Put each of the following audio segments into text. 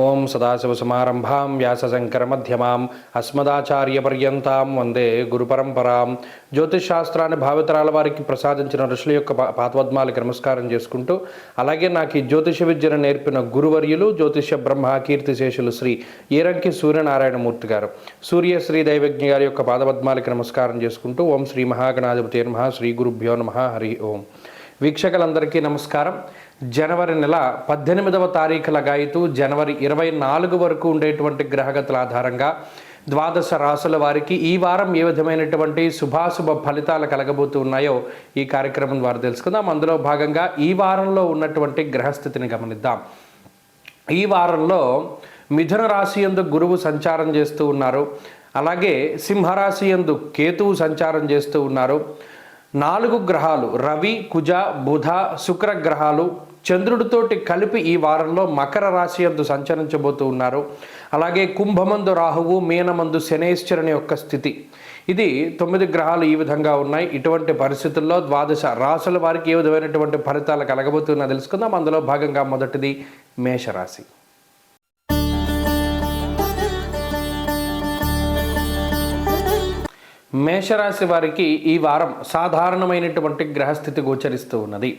ఓం సదాశివసమారంభాం వ్యాసశంకరమధ్యమాం అస్మదాచార్యపర్యంతాం వందే గురుపరంపరాం. జ్యోతిష్ శాస్త్రాన్ని భావితరాల వారికి ప్రసాదించిన ఋషుల యొక్క పాదపద్మాలకి నమస్కారం చేసుకుంటూ, అలాగే నాకు ఈ జ్యోతిష విద్యను నేర్పిన గురువర్యులు జ్యోతిష బ్రహ్మ కీర్తిశేషులు శ్రీ ఈరంకి సూర్యనారాయణమూర్తి గారు, సూర్యశ్రీ దైవజ్ఞ గారి యొక్క పాదపద్మాలకి నమస్కారం చేసుకుంటూ, ఓం శ్రీ మహాగణాధిపతి నమః, శ్రీ గురుభ్యో నమః, హరి ఓం. వీక్షకులందరికీ నమస్కారం. జనవరి నెల 18వ తారీఖుల గాయతూ జనవరి 24 వరకు ఉండేటువంటి గ్రహగతుల ఆధారంగా ద్వాదశ రాసుల వారికి ఈ వారం ఏ విధమైనటువంటి శుభాశుభ ఫలితాలు కలగబోతూ ఉన్నాయో ఈ కార్యక్రమం ద్వారా తెలుసుకుందాం. అందులో భాగంగా ఈ వారంలో ఉన్నటువంటి గ్రహస్థితిని గమనిద్దాం. ఈ వారంలో మిథున రాశి యందు గురువు సంచారం చేస్తూ ఉన్నారు. అలాగే సింహరాశి యందు కేతువు సంచారం చేస్తూ ఉన్నారు. 4 గ్రహాలు రవి, కుజ, బుధ, శుక్ర గ్రహాలు చంద్రుడితోటి కలిపి ఈ వారంలో మకర రాశి యందు సంచరించబోతూ ఉన్నారు. అలాగే కుంభమందు రాహువు, మీనమందు శనేశ్వరుని యొక్క స్థితి. ఇది 9 గ్రహాలు ఈ విధంగా ఉన్నాయి. ఇటువంటి పరిస్థితుల్లో ద్వాదశ రాశుల వారికి ఏ విధమైనటువంటి ఫలితాలు కలగబోతున్నా తెలుసుకుందాం. అందులో భాగంగా మొదటిది మేషరాశి. మేషరాశి వారికి ఈ వారం సాధారణమైనటువంటి గ్రహస్థితి గోచరిస్తూ ఉన్నది.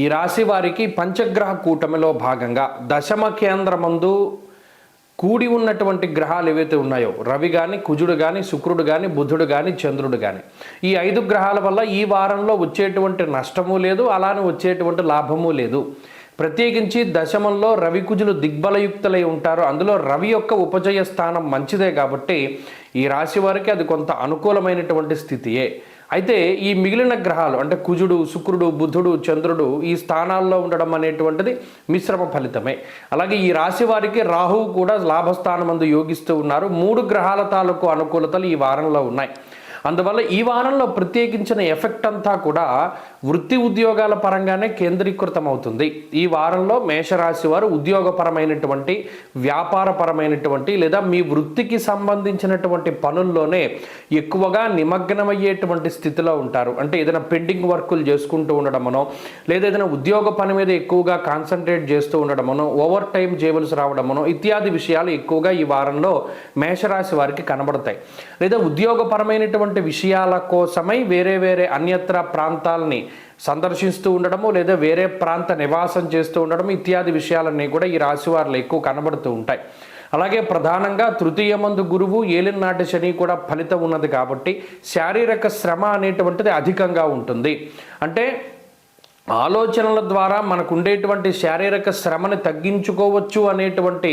ఈ రాశి వారికి పంచగ్రహ కూటమిలో భాగంగా దశమ కేంద్రమందు కూడి ఉన్నటువంటి గ్రహాలు ఏవైతే ఉన్నాయో, రవి కానీ, కుజుడు కానీ, శుక్రుడు కానీ, బుధుడు కానీ, చంద్రుడు కానీ, ఈ 5 గ్రహాల వల్ల ఈ వారంలో వచ్చేటువంటి నష్టము లేదు, అలానే వచ్చేటువంటి లాభము లేదు. ప్రత్యేకించి దశమంలో రవి కుజులు దిగ్బలయుక్తులై ఉంటారు. అందులో రవి యొక్క ఉపజయ స్థానం మంచిదే కాబట్టి ఈ రాశి వారికి అది కొంత అనుకూలమైనటువంటి స్థితియే. అయితే ఈ మిగిలిన గ్రహాలు అంటే కుజుడు, శుక్రుడు, బుధుడు, చంద్రుడు ఈ స్థానాల్లో ఉండడం అనేటువంటిది మిశ్రమ ఫలితమే. అలాగే ఈ రాశి వారికి రాహువు కూడా లాభస్థానమందు యోగిస్తూ ఉన్నారు. 3 గ్రహాల తాలూకు అనుకూలతలు ఈ వారంలో ఉన్నాయి. అందువల్ల ఈ వారంలో ప్రత్యేకించిన ఎఫెక్ట్ అంతా కూడా వృత్తి ఉద్యోగాల పరంగానే కేంద్రీకృతం అవుతుంది. ఈ వారంలో మేషరాశి వారు ఉద్యోగపరమైనటువంటి, వ్యాపారపరమైనటువంటి లేదా మీ వృత్తికి సంబంధించినటువంటి పనుల్లోనే ఎక్కువగా నిమగ్నమయ్యేటువంటి స్థితిలో ఉంటారు. అంటే ఏదైనా పెండింగ్ వర్కులు చేసుకుంటూ ఉండడమనో, లేదా ఏదైనా ఉద్యోగ పని మీద ఎక్కువగా కాన్సన్ట్రేట్ చేస్తూ ఉండడమనో, ఓవర్ టైం చేయవలసి రావడమనో ఇత్యాది విషయాలు ఎక్కువగా ఈ వారంలో మేషరాశి వారికి కనబడతాయి. లేదా ఉద్యోగపరమైనటువంటి విషయాల కోసమై వేరే అన్యత్ర ప్రాంతాలని సందర్శిస్తూ ఉండడము, లేదా వేరే ప్రాంత నివాసం చేస్తూ ఉండడం ఇత్యాది విషయాలన్నీ కూడా ఈ రాశి వారిలో ఎక్కువ కనబడుతూ ఉంటాయి. అలాగే ప్రధానంగా తృతీయమందు గురువు, ఏలినాటి శని కూడా ఫలితం ఉన్నది కాబట్టి శారీరక శ్రమ అనేటువంటిది అధికంగా ఉంటుంది. అంటే ఆలోచనల ద్వారా మనకు ఉండేటువంటి శారీరక శ్రమని తగ్గించుకోవచ్చు అనేటువంటి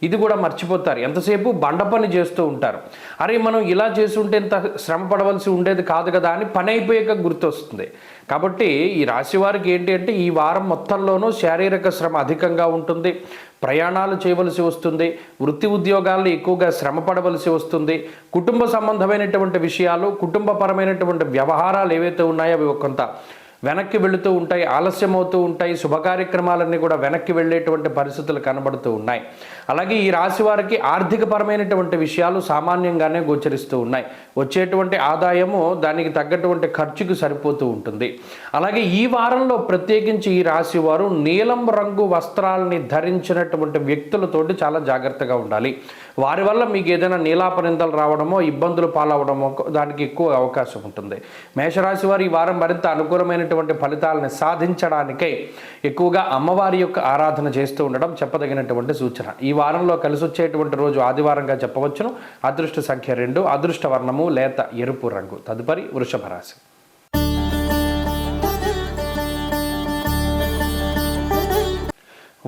ఇది కూడా మర్చిపోతారు. ఎంతసేపు బండ పని చేస్తూ ఉంటారు. అరే మనం ఇలా చేస్తుంటే ఇంత శ్రమ పడవలసి ఉండేది కాదు కదా అని పని అయిపోయాక గుర్తొస్తుంది. కాబట్టి ఈ రాశి వారికి ఏంటి అంటే ఈ వారం మొత్తంలోనూ శారీరక శ్రమ అధికంగా ఉంటుంది. ప్రయాణాలు చేయవలసి వస్తుంది. వృత్తి ఉద్యోగాల్లో ఎక్కువగా శ్రమ పడవలసి వస్తుంది. కుటుంబ సంబంధమైనటువంటి విషయాలు, కుటుంబపరమైనటువంటి వ్యవహారాలు ఏవైతే ఉన్నాయో అవి కొంత వెనక్కి వెళుతూ ఉంటాయి, ఆలస్యం అవుతూ ఉంటాయి. శుభ కార్యక్రమాలన్నీ కూడా వెనక్కి వెళ్ళేటువంటి పరిస్థితులు కనబడుతూ ఉన్నాయి. అలాగే ఈ రాశి వారికి ఆర్థికపరమైనటువంటి విషయాలు సామాన్యంగానే గోచరిస్తూ ఉన్నాయి. వచ్చేటువంటి ఆదాయము దానికి తగ్గటువంటి ఖర్చుకు సరిపోతూ ఉంటుంది. అలాగే ఈ వారంలో ప్రత్యేకించి ఈ రాశి వారు నీలం రంగు వస్త్రాలని ధరించినటువంటి వ్యక్తులతోటి చాలా జాగ్రత్తగా ఉండాలి. వారి వల్ల మీకు ఏదైనా నీలాపనిందలు రావడమో, ఇబ్బందులు పాలవడమో దానికి ఎక్కువ అవకాశం ఉంటుంది. మేషరాశి వారు ఈ వారం మరింత అనుకూలమైనటువంటి ఫలితాలను సాధించడానికై ఎక్కువగా అమ్మవారి యొక్క ఆరాధన చేస్తూ ఉండడం చెప్పదగినటువంటి సూచన. ఈ వారంలో కలిసి వచ్చేటువంటి రోజు ఆదివారంగా చెప్పవచ్చును. అదృష్ట సంఖ్య 2, అదృష్ట వర్ణము లేత ఎరుపు రంగు. తదుపరి వృషభ రాశి.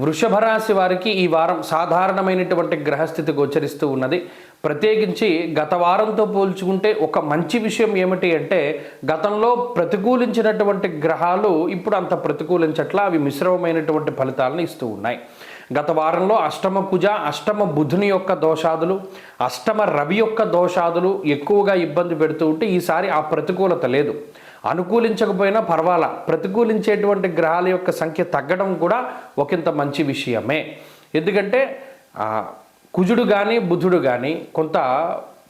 వృషభ రాశి వారికి ఈ వారం సాధారణమైనటువంటి గ్రహస్థితి గోచరిస్తూ ఉన్నది. ప్రత్యేకించి గత వారంతో పోల్చుకుంటే ఒక మంచి విషయం ఏమిటి అంటే గతంలో ప్రతికూలించినటువంటి గ్రహాలు ఇప్పుడు అంత ప్రతికూలించట్లా, అవి మిశ్రమమైనటువంటి ఫలితాలను ఇస్తూ ఉన్నాయి. గత వారంలో అష్టమ కుజ, అష్టమ బుధుని యొక్క దోషాదులు, అష్టమ రవి యొక్క దోషాదులు ఎక్కువగా ఇబ్బంది పెడుతూ ఉంటే ఈసారి ఆ ప్రతికూలత లేదు. అనుకూలించకపోయినా పర్వాలా, ప్రతికూలించేటువంటి గ్రహాల యొక్క సంఖ్య తగ్గడం కూడా ఒకంత మంచి విషయమే. ఎందుకంటే కుజుడు కానీ బుధుడు కానీ కొంత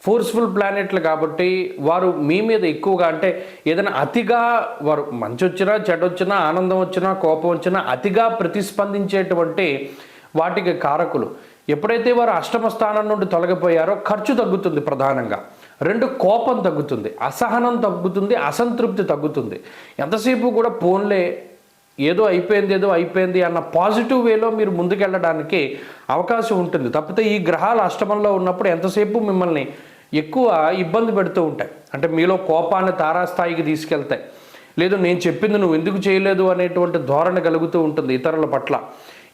ఫోర్స్ఫుల్ ప్లానెట్లు కాబట్టి వారు మీ మీద ఎక్కువగా అంటే ఏదైనా అతిగా వారు మంచి వచ్చినా చెడ్డ వచ్చినా ఆనందం వచ్చినా కోపం వచ్చినా అతిగా ప్రతిస్పందించేటువంటి వాటికి కారకులు. ఎప్పుడైతే వారు అష్టమ స్థానం నుండి తొలగిపోయారో ఖర్చు తగ్గుతుంది ప్రధానంగా. 2 కోపం తగ్గుతుంది, అసహనం తగ్గుతుంది, అసంతృప్తి తగ్గుతుంది. ఎంతసేపు కూడా పోన్లే ఏదో అయిపోయింది అన్న పాజిటివ్ వేలో మీరు ముందుకెళ్ళడానికి అవకాశం ఉంటుంది. తప్పితే ఈ గ్రహాలు అష్టమంలో ఉన్నప్పుడు ఎంతసేపు మిమ్మల్ని ఎక్కువ ఇబ్బంది పెడుతూ ఉంటాయి. అంటే మీలో కోపాన్ని తారాస్థాయికి తీసుకెళ్తాయి. లేదు నేను చెప్పింది నువ్వు ఎందుకు చేయలేదు అనేటువంటి ధోరణి కలుగుతూ ఉంటుంది ఇతరుల పట్ల.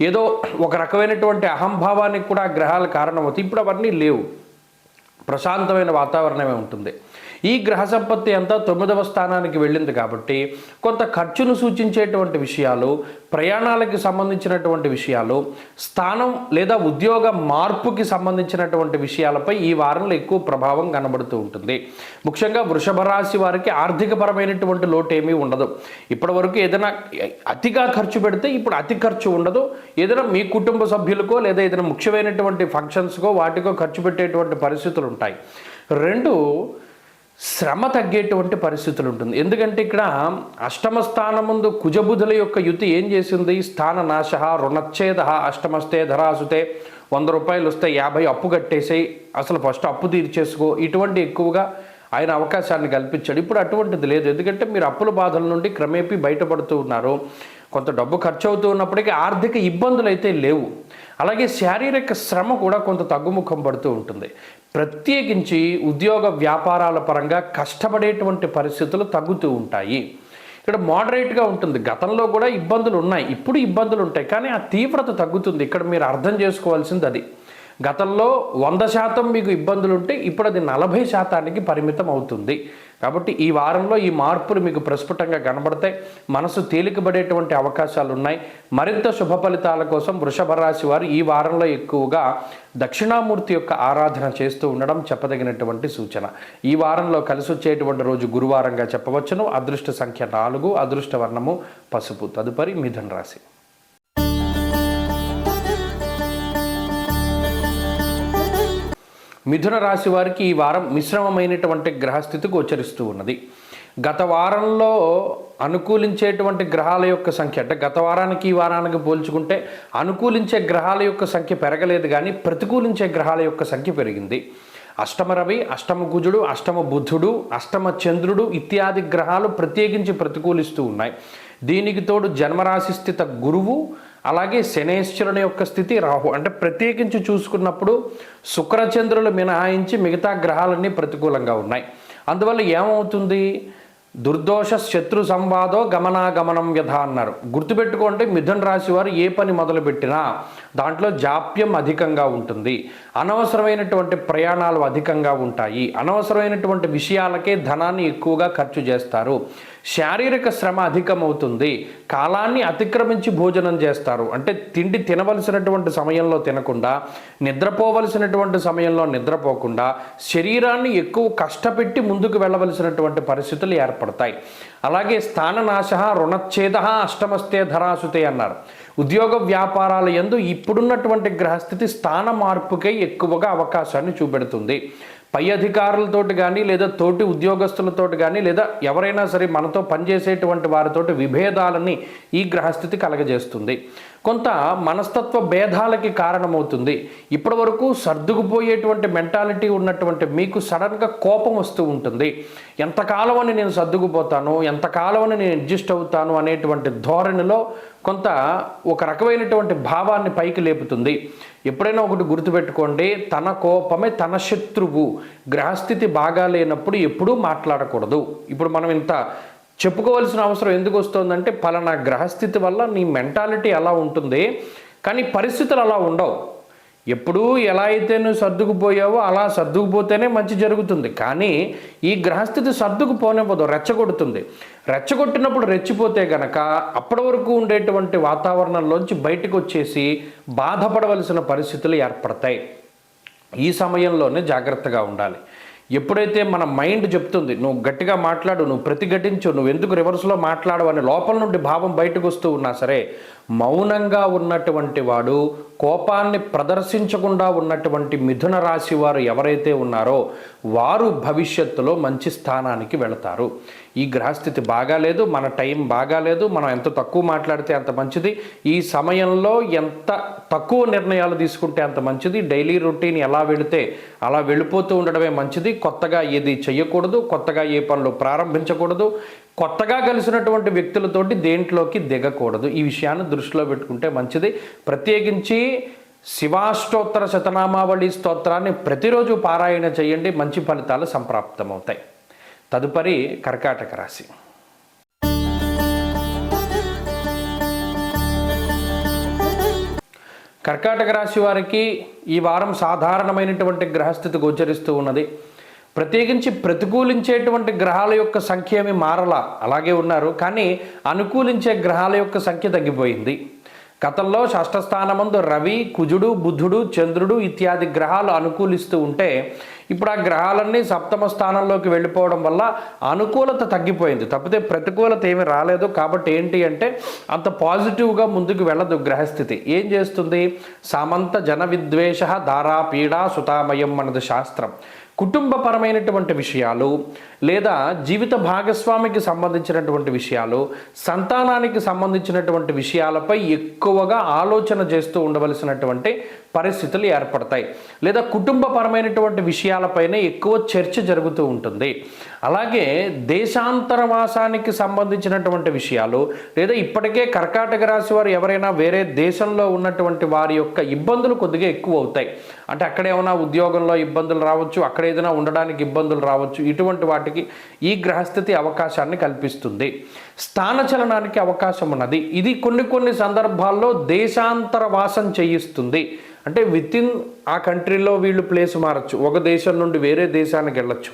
ఏదో ఒక రకమైనటువంటి అహంభావానికి కూడా గ్రహాలు కారణమవుతాయి. ఇప్పుడు అవన్నీ లేవు, ప్రశాంతమైన వాతావరణమే ఉంటుంది. ఈ గ్రహ సంపత్తి అంతా 9వ స్థానానికి వెళ్ళింది కాబట్టి కొంత ఖర్చును సూచించేటువంటి విషయాలు, ప్రయాణాలకి సంబంధించినటువంటి విషయాలు, స్థానం లేదా ఉద్యోగ మార్పుకి సంబంధించినటువంటి విషయాలపై ఈ వారంలో ఎక్కువ ప్రభావం కనబడుతూ ఉంటుంది. ముఖ్యంగా వృషభ రాశి వారికి ఆర్థికపరమైనటువంటి లోటు ఏమీ ఉండదు. ఇప్పటి వరకు ఏదైనా అతిగా ఖర్చు పెడితే ఇప్పుడు అతి ఖర్చు ఉండదు. ఏదైనా మీ కుటుంబ సభ్యులకో లేదా ఏదైనా ముఖ్యమైనటువంటి ఫంక్షన్స్కో వాటికో ఖర్చు పెట్టేటువంటి పరిస్థితులు ఉంటాయి. 2 శ్రమ తగ్గేటువంటి పరిస్థితులు ఉంటుంది. ఎందుకంటే ఇక్కడ అష్టమ స్థానం ముందు కుజబుధుల యొక్క యుతి ఏం చేసింది? స్థాన నాశ రుణచ్ఛేద అష్టమస్తే ధరాసుతే 100 రూపాయలు వస్తే 50 అప్పు కట్టేసాయి, అసలు ఫస్ట్ అప్పు తీర్చేసుకో, ఇటువంటి ఎక్కువగా ఆయన అవకాశాన్ని కల్పించాడు. ఇప్పుడు అటువంటిది లేదు. ఎందుకంటే మీరు అప్పుల బాధల నుండి క్రమేపీ బయటపడుతూ ఉన్నారు. కొంత డబ్బు ఖర్చు అవుతూ ఉన్నప్పటికీ ఆర్థిక ఇబ్బందులు అయితే లేవు. అలాగే శారీరక శ్రమ కూడా కొంత తగ్గుముఖం పడుతూ ఉంటుంది. ప్రత్యేకించి ఉద్యోగ వ్యాపారాల పరంగా కష్టపడేటువంటి పరిస్థితులు తగ్గుతూ ఉంటాయి. ఇక్కడ మోడరేట్గా ఉంటుంది. గతంలో కూడా ఇబ్బందులు ఉన్నాయి, ఇప్పుడు ఇబ్బందులు ఉంటాయి, కానీ ఆ తీవ్రత తగ్గుతుంది. ఇక్కడ మీరు అర్థం చేసుకోవాల్సింది అది. గతంలో 100% మీకు ఇబ్బందులు ఉంటే ఇప్పుడు అది 40%కి పరిమితం అవుతుంది. కాబట్టి ఈ వారంలో ఈ మార్పులు మీకు ప్రస్ఫుటంగా కనబడతాయి. మనసు తేలికబడేటువంటి అవకాశాలు ఉన్నాయి. మరింత శుభ ఫలితాల కోసం వృషభ రాశి వారు ఈ వారంలో ఎక్కువగా దక్షిణామూర్తి యొక్క ఆరాధన చేస్తూ ఉండడం చెప్పదగినటువంటి సూచన. ఈ వారంలో కలిసి వచ్చేటువంటి రోజు గురువారంగా చెప్పవచ్చును. అదృష్ట సంఖ్య 4, అదృష్ట వర్ణము పసుపు. తదుపరి మిథున రాశి. మిథున రాశి వారికి ఈ వారం మిశ్రమమైనటువంటి గ్రహస్థితి గోచరిస్తూ ఉన్నది. గత వారంలో అనుకూలించేటువంటి గ్రహాల యొక్క సంఖ్య, అంటే గత వారానికి ఈ వారానికి పోల్చుకుంటే అనుకూలించే గ్రహాల యొక్క సంఖ్య పెరగలేదు, కానీ ప్రతికూలించే గ్రహాల యొక్క సంఖ్య పెరిగింది. అష్టమ రవి, అష్టమ కుజుడు, అష్టమ బుధుడు, అష్టమ చంద్రుడు ఇత్యాది గ్రహాలు ప్రత్యేకించి ప్రతికూలిస్తూ ఉన్నాయి. దీనికి తోడు జన్మరాశి స్థిత గురువు, అలాగే శనేశ్వరుని యొక్క స్థితి రాహు. అంటే ప్రత్యేకించి చూసుకున్నప్పుడు శుక్రచంద్రులు మినహాయించి మిగతా గ్రహాలన్నీ ప్రతికూలంగా ఉన్నాయి. అందువల్ల ఏమవుతుంది? దుర్దోష శత్రు సంవాదో గమనాగమనం వ్యధ అన్నారు. గుర్తుపెట్టుకోండి, మిథున రాశి వారు ఏ పని మొదలుపెట్టినా దాంట్లో జాప్యం అధికంగా ఉంటుంది. అనవసరమైనటువంటి ప్రయాణాలు అధికంగా ఉంటాయి. అనవసరమైనటువంటి విషయాలకే ధనాన్ని ఎక్కువగా ఖర్చు చేస్తారు. శారీరక శ్రమ అధికమవుతుంది. కాలాన్ని అతిక్రమించి భోజనం చేస్తారు. అంటే తిండి తినవలసినటువంటి సమయంలో తినకుండా, నిద్రపోవలసినటువంటి సమయంలో నిద్రపోకుండా, శరీరాన్ని ఎక్కువ కష్టపెట్టి ముందుకు వెళ్ళవలసినటువంటి పరిస్థితులు ఏర్పడతాయి. అలాగే స్థాననాశ రుణచ్ఛేద అష్టమస్తే ధరాసుతే అన్నారు. ఉద్యోగ వ్యాపారాల యందు ఇప్పుడున్నటువంటి గ్రహస్థితి స్థాన మార్పుకై ఎక్కువగా అవకాశాన్ని చూపెడుతుంది. పై అధికారులతోటి కానీ లేదా తోటి ఉద్యోగస్తులతోటి కానీ లేదా ఎవరైనా సరే మనతో పనిచేసేటువంటి వారితోటి విభేదాలని ఈ గ్రహస్థితి కలగజేస్తుంది. కొంత మనస్తత్వ భేదాలకి కారణమవుతుంది. ఇప్పటి వరకు సర్దుకుపోయేటువంటి మెంటాలిటీ ఉన్నటువంటి మీకు సడన్గా కోపం వస్తూ ఉంటుంది. ఎంతకాలం అని నేను సర్దుకుపోతాను, ఎంతకాలం అని నేను అడ్జస్ట్ అవుతాను అనేటువంటి ధోరణిలో కొంత ఒక రకమైనటువంటి భావాన్ని పైకి లేపుతుంది. ఎప్పుడైనా ఒకటి గుర్తుపెట్టుకోండి, తన కోపమే తన శత్రువు. గ్రహస్థితి బాగా లేనప్పుడు ఎప్పుడూ మాట్లాడకూడదు. ఇప్పుడు మనం ఇంత చెప్పుకోవాల్సిన అవసరం ఎందుకు వస్తుందంటే పలానా గ్రహస్థితి వల్ల నీ మెంటాలిటీ అలా ఉంటుంది, కానీ పరిస్థితులు అలా ఉండవు. ఎప్పుడూ ఎలా అయితే నువ్వు సర్దుకుపోయావో అలా సర్దుకుపోతేనే మంచి జరుగుతుంది. కానీ ఈ గ్రహస్థితి సర్దుకుపోనివ్వదు, రెచ్చగొడుతుంది. రెచ్చగొట్టినప్పుడు రెచ్చిపోతే గనక అప్పటి వరకు ఉండేటువంటి వాతావరణంలోంచి బయటకు వచ్చేసి బాధపడవలసిన పరిస్థితులు ఏర్పడతాయి. ఈ సమయంలోనే జాగ్రత్తగా ఉండాలి. ఎప్పుడైతే మన మైండ్ చెప్తుంది నువ్వు గట్టిగా మాట్లాడు, నువ్వు ప్రతిఘటించు, నువ్వు ఎందుకు రివర్స్లో మాట్లాడు అనే లోపల నుండి భావం బయటకు వస్తూ ఉన్నా సరే, మౌనంగా ఉన్నటువంటి వాడు, కోపాన్ని ప్రదర్శించకుండా ఉన్నటువంటి మిథున రాశి వారు ఎవరైతే ఉన్నారో వారు భవిష్యత్తులో మంచి స్థానానికి వెళతారు. ఈ గ్రహస్థితి బాగాలేదు, మన టైం బాగాలేదు, మనం ఎంత తక్కువ మాట్లాడితే అంత మంచిది, ఈ సమయంలో ఎంత తక్కువ నిర్ణయాలు తీసుకుంటే అంత మంచిది, డైలీ రొటీన్ ఎలా వెళితే అలా వెళ్ళిపోతూ ఉండడమే మంచిది, కొత్తగా ఏది చెయ్యకూడదు, కొత్తగా ఏ పనులు ప్రారంభించకూడదు, కొత్తగా కలిసినటువంటి వ్యక్తులతోటి దేంట్లోకి దిగకూడదు. ఈ విషయాన్ని దృష్టిలో పెట్టుకుంటే మంచిది. ప్రత్యేకించి శివాష్టోత్తర శతనామావళి స్తోత్రాన్ని ప్రతిరోజు పారాయణ చేయండి, మంచి ఫలితాలు సంప్రాప్తమవుతాయి. తదుపరి కర్కాటక రాశి. కర్కాటక రాశి వారికి ఈ వారం సాధారణమైనటువంటి గ్రహస్థితి గోచరిస్తూ ఉన్నది. ప్రత్యేకించి ప్రతికూలించేటువంటి గ్రహాల యొక్క సంఖ్య ఏమి మారలా, అలాగే ఉన్నారు. కానీ అనుకూలించే గ్రహాల యొక్క సంఖ్య తగ్గిపోయింది. గతంలో షష్ఠస్థానమందు రవి, కుజుడు, బుధుడు, చంద్రుడు ఇత్యాది గ్రహాలు అనుకూలిస్తూ ఉంటే ఇప్పుడు ఆ గ్రహాలన్నీ సప్తమ స్థానంలోకి వెళ్ళిపోవడం వల్ల అనుకూలత తగ్గిపోయింది, తప్పితే ప్రతికూలత ఏమీ రాలేదు. కాబట్టి ఏంటి అంటే అంత పాజిటివ్గా ముందుకు వెళ్ళదు గ్రహస్థితి. ఏం చేస్తుంది? సామంత జన విద్వేష ధారా పీడా సుతామయం అన్నది శాస్త్రం. కుటుంబపరమైనటువంటి విషయాలు లేదా జీవిత భాగస్వామికి సంబంధించినటువంటి విషయాలు, సంతానానికి సంబంధించినటువంటి విషయాలపై ఎక్కువగా ఆలోచన చేస్తూ ఉండవలసినటువంటి పరిస్థితులు ఏర్పడతాయి. లేదా కుటుంబపరమైనటువంటి విషయాలపైనే ఎక్కువ చర్చ జరుగుతూ ఉంటుంది. అలాగే దేశాంతరవాసానికి సంబంధించినటువంటి విషయాలు, లేదా ఇప్పటికే కర్కాటక రాశి వారు ఎవరైనా వేరే దేశంలో ఉన్నటువంటి వారి యొక్క ఇబ్బందులు కొద్దిగా ఎక్కువ అవుతాయి. అంటే అక్కడ ఏమైనా ఉద్యోగంలో ఇబ్బందులు రావచ్చు, అక్కడ ఏదైనా ఉండడానికి ఇబ్బందులు రావచ్చు. ఇటువంటి వాటికి ఈ గ్రహస్థితి అవకాశాన్ని కల్పిస్తుంది. స్థానచలనానికి అవకాశం ఉన్నది. ఇది కొన్ని సందర్భాల్లో దేశాంతర వాసం చేయిస్తుంది. అంటే వితిన్ ఆ కంట్రీలో వీళ్ళు ప్లేస్ మారచ్చు, ఒక దేశం నుండి వేరే దేశానికి వెళ్ళచ్చు.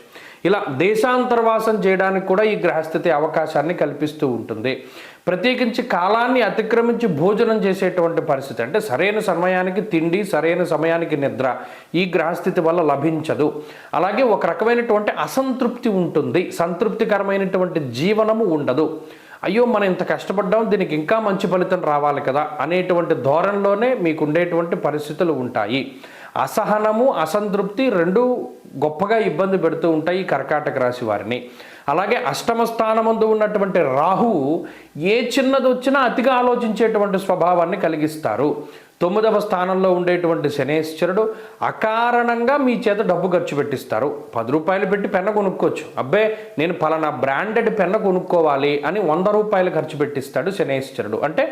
ఇలా దేశాంతరవాసం చేయడానికి కూడా ఈ గ్రహస్థితి అవకాశాన్ని కల్పిస్తూ ఉంటుంది. ప్రత్యేకించి కాలాన్ని అతిక్రమించి భోజనం చేసేటువంటి పరిస్థితి, అంటే సరైన సమయానికి తిండి, సరైన సమయానికి నిద్ర ఈ గ్రహస్థితి వల్ల లభించదు. అలాగే ఒక రకమైనటువంటి అసంతృప్తి ఉంటుంది, సంతృప్తికరమైనటువంటి జీవనము ఉండదు. అయ్యో మనం ఇంత కష్టపడ్డాం, దీనికి ఇంకా మంచి ఫలితం రావాలి కదా అనేటువంటి ధోరణిలోనే మీకు ఉండేటువంటి పరిస్థితులు ఉంటాయి. అసహనము, అసంతృప్తి రెండు గొప్పగా ఇబ్బంది పెడుతూ ఉంటాయి ఈ కర్కాటక రాశి వారిని. అలాగే అష్టమ స్థానమందు ఉన్నటువంటి రాహువు ఏ చిన్నది వచ్చినా అతిగా ఆలోచించేటువంటి స్వభావాన్ని కలిగిస్తారు. 9వ స్థానంలో ఉండేటువంటి శనేశ్వరుడు అకారణంగా మీ చేత డబ్బు ఖర్చు పెట్టిస్తారు. 10 రూపాయలు పెట్టి పెన్న కొనుక్కోవచ్చు, అబ్బే నేను పలానా బ్రాండెడ్ పెన్న కొనుక్కోవాలి అని 100 రూపాయలు ఖర్చు పెట్టిస్తాడు శనేశ్వరుడు. అంటే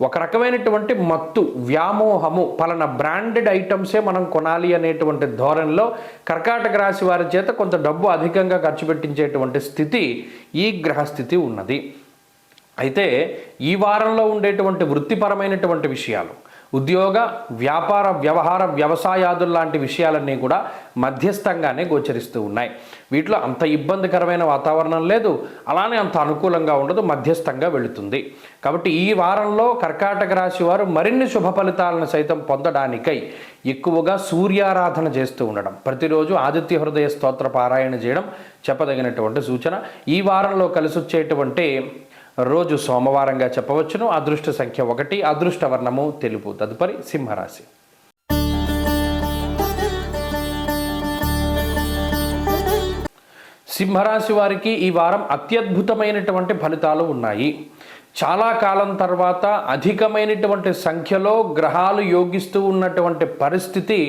ఒక రకమైనటువంటి మత్తు, వ్యామోహము, పలానా బ్రాండెడ్ ఐటమ్సే మనం కొనాలి అనేటువంటి ధోరణిలో కర్కాటక రాశి వారి చేత కొంత డబ్బు అధికంగా ఖర్చు పెట్టించేటువంటి స్థితి ఈ గ్రహస్థితి ఉన్నది. అయితే ఈ వారంలో ఉండేటువంటి వృత్తిపరమైనటువంటి విషయాలు, ఉద్యోగ, వ్యాపార, వ్యవహార, వ్యవసాయాదులు లాంటి విషయాలన్నీ కూడా మధ్యస్థంగానే గోచరిస్తూ ఉన్నాయి. వీటిలో అంత ఇబ్బందికరమైన వాతావరణం లేదు, అలానే అంత అనుకూలంగా ఉండదు, మధ్యస్థంగా వెళుతుంది. కాబట్టి ఈ వారంలో కర్కాటక రాశి వారు మరిన్ని శుభ ఫలితాలను సైతం పొందడానికై ఎక్కువగా సూర్యారాధన చేస్తూ ఉండడం, ప్రతిరోజు ఆదిత్య హృదయ స్తోత్ర పారాయణ చేయడం చెప్పదగినటువంటి సూచన. ఈ వారంలో కలిసి వచ్చేటువంటి రోజు సోమవారంగా చెప్పవచ్చును. అదృష్ట సంఖ్య 1, అదృష్ట వర్ణము తెలుపు. తదుపరి సింహరాశి. సింహరాశి వారికి ఈ వారం అత్యద్భుతమైనటువంటి ఫలితాలు ఉన్నాయి. చాలా కాలం తర్వాత అధికమైనటువంటి సంఖ్యలో గ్రహాలు యోగిస్తూ ఉన్నటువంటి పరిస్థితి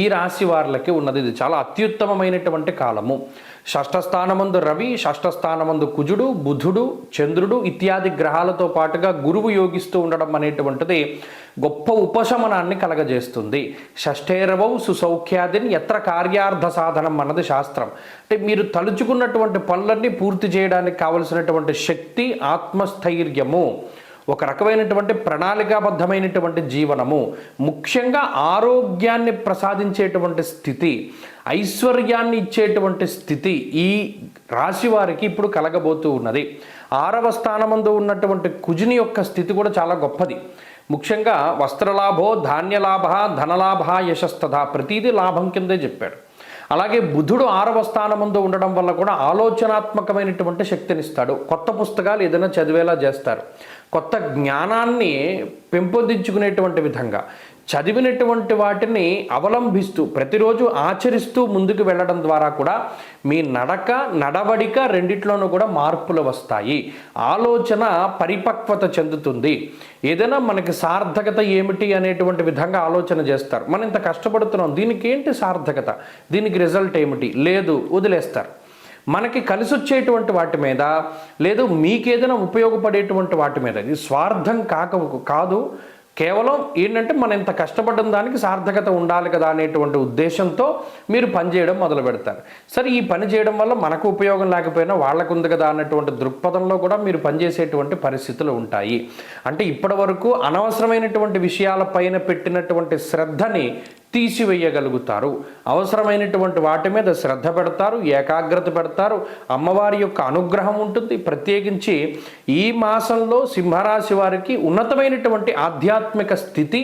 ఈ రాశి వారికి ఉన్నది. ఇది చాలా అత్యుత్తమమైనటువంటి కాలము. షష్ఠస్థానమందు రవి, షష్ఠస్థానమందు కుజుడు, బుధుడు, చంద్రుడు ఇత్యాది గ్రహాలతో పాటుగా గురువు యోగిస్తూ ఉండడం అనేటువంటిది గొప్ప ఉపశమనాన్ని కలగజేస్తుంది. షష్ఠేరవౌ సుసౌఖ్యాదిని ఎత్ర కార్యార్థ సాధనం అన్నది శాస్త్రం. అంటే మీరు తలుచుకున్నటువంటి పనులన్నీ పూర్తి చేయడానికి కావలసినటువంటి శక్తి, ఆత్మస్థైర్యము, ఒక రకమైనటువంటి ప్రణాళికాబద్ధమైనటువంటి జీవనము, ముఖ్యంగా ఆరోగ్యాన్ని ప్రసాదించేటువంటి స్థితి, ఐశ్వర్యాన్ని ఇచ్చేటువంటి స్థితి ఈ రాశి వారికి ఇప్పుడు కలగబోతూ ఉన్నది. 6వ స్థానమందు ఉన్నటువంటి కుజుని యొక్క స్థితి కూడా చాలా గొప్పది. ముఖ్యంగా వస్త్రలాభో, ధాన్యలాభ, ధనలాభ, యశస్తథ ప్రతీది లాభం కిందే చెప్పాడు. అలాగే బుధుడు 6వ స్థానమందు ఉండడం వల్ల కూడా ఆలోచనాత్మకమైనటువంటి శక్తినిస్తాడు. కొత్త పుస్తకాలు ఏదైనా చదివేలా చేస్తారు. కొత్త జ్ఞానాన్ని పెంపొందించుకునేటువంటి విధంగా చదివినటువంటి వాటిని అవలంబిస్తూ ప్రతిరోజు ఆచరిస్తూ ముందుకు వెళ్ళడం ద్వారా కూడా మీ నడవడిక రెండిట్లోనూ కూడా మార్పులు వస్తాయి. ఆలోచన పరిపక్వత చెందుతుంది. ఏదైనా మనకి సార్థకత ఏమిటి అనేటువంటి విధంగా ఆలోచన చేస్తారు. మనం ఇంత కష్టపడుతున్నాం, దీనికి ఏంటి సార్థకత, దీనికి రిజల్ట్ ఏమిటి, లేదు వదిలేస్తారు. మనకి కలిసి వచ్చేటువంటి వాటి మీద లేదు మీకేదైనా ఉపయోగపడేటువంటి వాటి మీద, ఇది స్వార్థం కాదు, కేవలం ఏంటంటే మనం ఇంత కష్టపడ్డం దానికి సార్థకత ఉండాలి కదా అనేటువంటి ఉద్దేశంతో మీరు పని చేయడం మొదలు పెడతారు. సరే, ఈ పని చేయడం వల్ల మనకు ఉపయోగం లేకపోయినా వాళ్ళకు ఉంది కదా అన్నటువంటి దృక్పథంలో కూడా మీరు పనిచేసేటువంటి పరిస్థితులు ఉంటాయి. అంటే ఇప్పటి వరకు అనవసరమైనటువంటి విషయాలపైన పెట్టినటువంటి శ్రద్ధని తీసివేయగలుగుతారు. అవసరమైనటువంటి వాటి మీద శ్రద్ధ పెడతారు, ఏకాగ్రత పెడతారు. అమ్మవారి యొక్క అనుగ్రహం ఉంటుంది. ప్రత్యేకించి ఈ మాసంలో సింహరాశి వారికి ఉన్నతమైనటువంటి ఆధ్యాత్మిక స్థితి,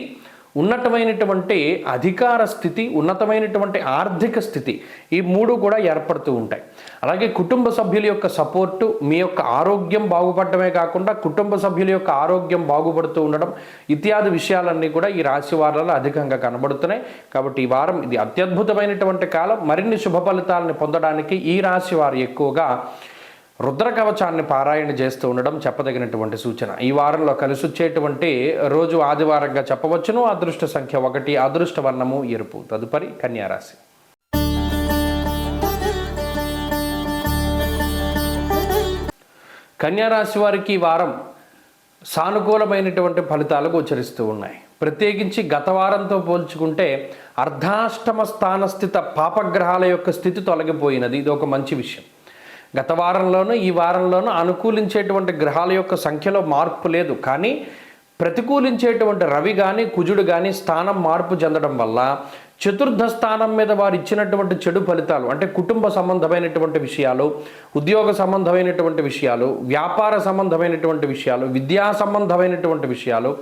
ఉన్నతమైనటువంటి అధికార స్థితి, ఉన్నతమైనటువంటి ఆర్థిక స్థితి, ఈ మూడు కూడా ఏర్పడుతూ ఉంటాయి. అలాగే కుటుంబ సభ్యుల యొక్క సపోర్టు, మీ యొక్క ఆరోగ్యం బాగుపడటమే కాకుండా కుటుంబ సభ్యుల యొక్క ఆరోగ్యం బాగుపడుతూ ఉండడం ఇత్యాది విషయాలన్నీ కూడా ఈ రాశి వారాల్లో అధికంగా కనబడుతున్నాయి. కాబట్టి ఈ వారం ఇది అత్యద్భుతమైనటువంటి కాలం. మరిన్ని శుభ ఫలితాలను పొందడానికి ఈ రాశి వారు ఎక్కువగా రుద్ర కవచాన్ని పారాయణ చేస్తూ ఉండడం చెప్పదగినటువంటి సూచన. ఈ వారంలో కలిసి వచ్చేటువంటి రోజు ఆదివారంగా చెప్పవచ్చును. అదృష్ట సంఖ్య 1, అదృష్ట వర్ణము ఎరుపు. తదుపరి కన్యారాశి. కన్యారాశి వారికి ఈ వారం సానుకూలమైనటువంటి ఫలితాలు గోచరిస్తూ ఉన్నాయి. ప్రత్యేకించి గత వారంతో పోల్చుకుంటే అర్ధాష్టమ స్థానస్థిత పాపగ్రహాల యొక్క స్థితి తొలగిపోయినది. ఇది ఒక మంచి విషయం. గత వారంలోనూ ఈ వారంలోనూ అనుకూలించేటువంటి గ్రహాల యొక్క సంఖ్యలో మార్పు లేదు, కానీ ప్రతికూలించేటువంటి రవి కానీ కుజుడు కానీ స్థానం మార్పు చెందడం వల్ల చతుర్థ స్థానం మీద వారు ఇచ్చినటువంటి చెడు ఫలితాలు, అంటే కుటుంబ సంబంధమైనటువంటి విషయాలు, ఉద్యోగ సంబంధమైనటువంటి విషయాలు, వ్యాపార సంబంధమైనటువంటి విషయాలు, విద్యా సంబంధమైనటువంటి విషయాలు,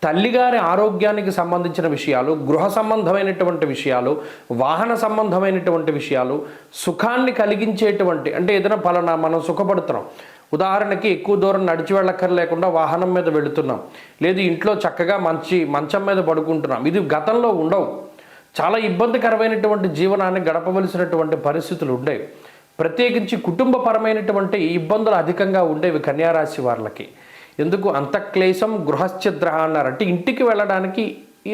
తల్లిగారి ఆరోగ్యానికి సంబంధించిన విషయాలు, గృహ సంబంధమైనటువంటి విషయాలు, వాహన సంబంధమైనటువంటి విషయాలు, సుఖాన్ని కలిగించేటువంటి, అంటే ఏదైనా పలానా మనం సుఖపడుతున్నాం, ఉదాహరణకి ఎక్కువ దూరం నడిచి వెళ్ళక్కర్లేకుండా వాహనం మీద వెళుతున్నాం, లేదు ఇంట్లో చక్కగా మంచం మీద పడుకుంటున్నాం, ఇది గతంలో ఉండవు. చాలా ఇబ్బందికరమైనటువంటి జీవనాన్ని గడపవలసినటువంటి పరిస్థితులు ఉండేవి. ప్రత్యేకించి కుటుంబపరమైనటువంటి ఇబ్బందులు అధికంగా ఉండేవి కన్యారాశి వాళ్ళకి. ఎందుకు అంతఃక్లేశం గృహశ్చిద్ర అన్నారంటే ఇంటికి వెళ్ళడానికి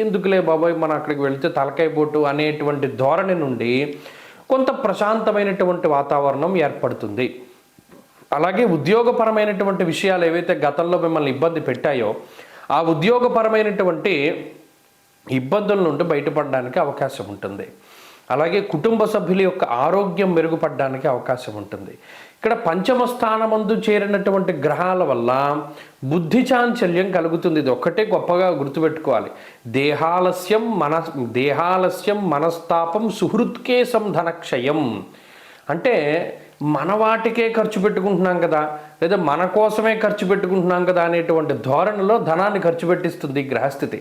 ఎందుకులే బాబాయ్ మనం అక్కడికి వెళితే తలకాయ పోటు అనేటువంటి ధోరణి నుండి కొంత ప్రశాంతమైనటువంటి వాతావరణం ఏర్పడుతుంది. అలాగే ఉద్యోగపరమైనటువంటి విషయాలు ఏవైతే గతంలో మిమ్మల్ని ఇబ్బంది పెట్టాయో ఆ ఉద్యోగపరమైనటువంటి ఇబ్బందుల నుండి బయటపడడానికి అవకాశం ఉంటుంది. అలాగే కుటుంబ సభ్యుల యొక్క ఆరోగ్యం మెరుగుపడడానికి అవకాశం ఉంటుంది. ఇక్కడ పంచమ స్థానమందు చేరినటువంటి గ్రహాల వల్ల బుద్ధి చాంచల్యం కలుగుతుంది. ఇది ఒక్కటే గొప్పగా గుర్తుపెట్టుకోవాలి. దేహాలస్యం మనస్తాపం సుహృత్కేశం ధనక్షయం. అంటే మన వాటికే ఖర్చు పెట్టుకుంటున్నాం కదా, లేదా మన కోసమే ఖర్చు పెట్టుకుంటున్నాం కదా అనేటువంటి ధోరణిలో ధనాన్ని ఖర్చు పెట్టిస్తుంది ఈ గ్రహస్థితి.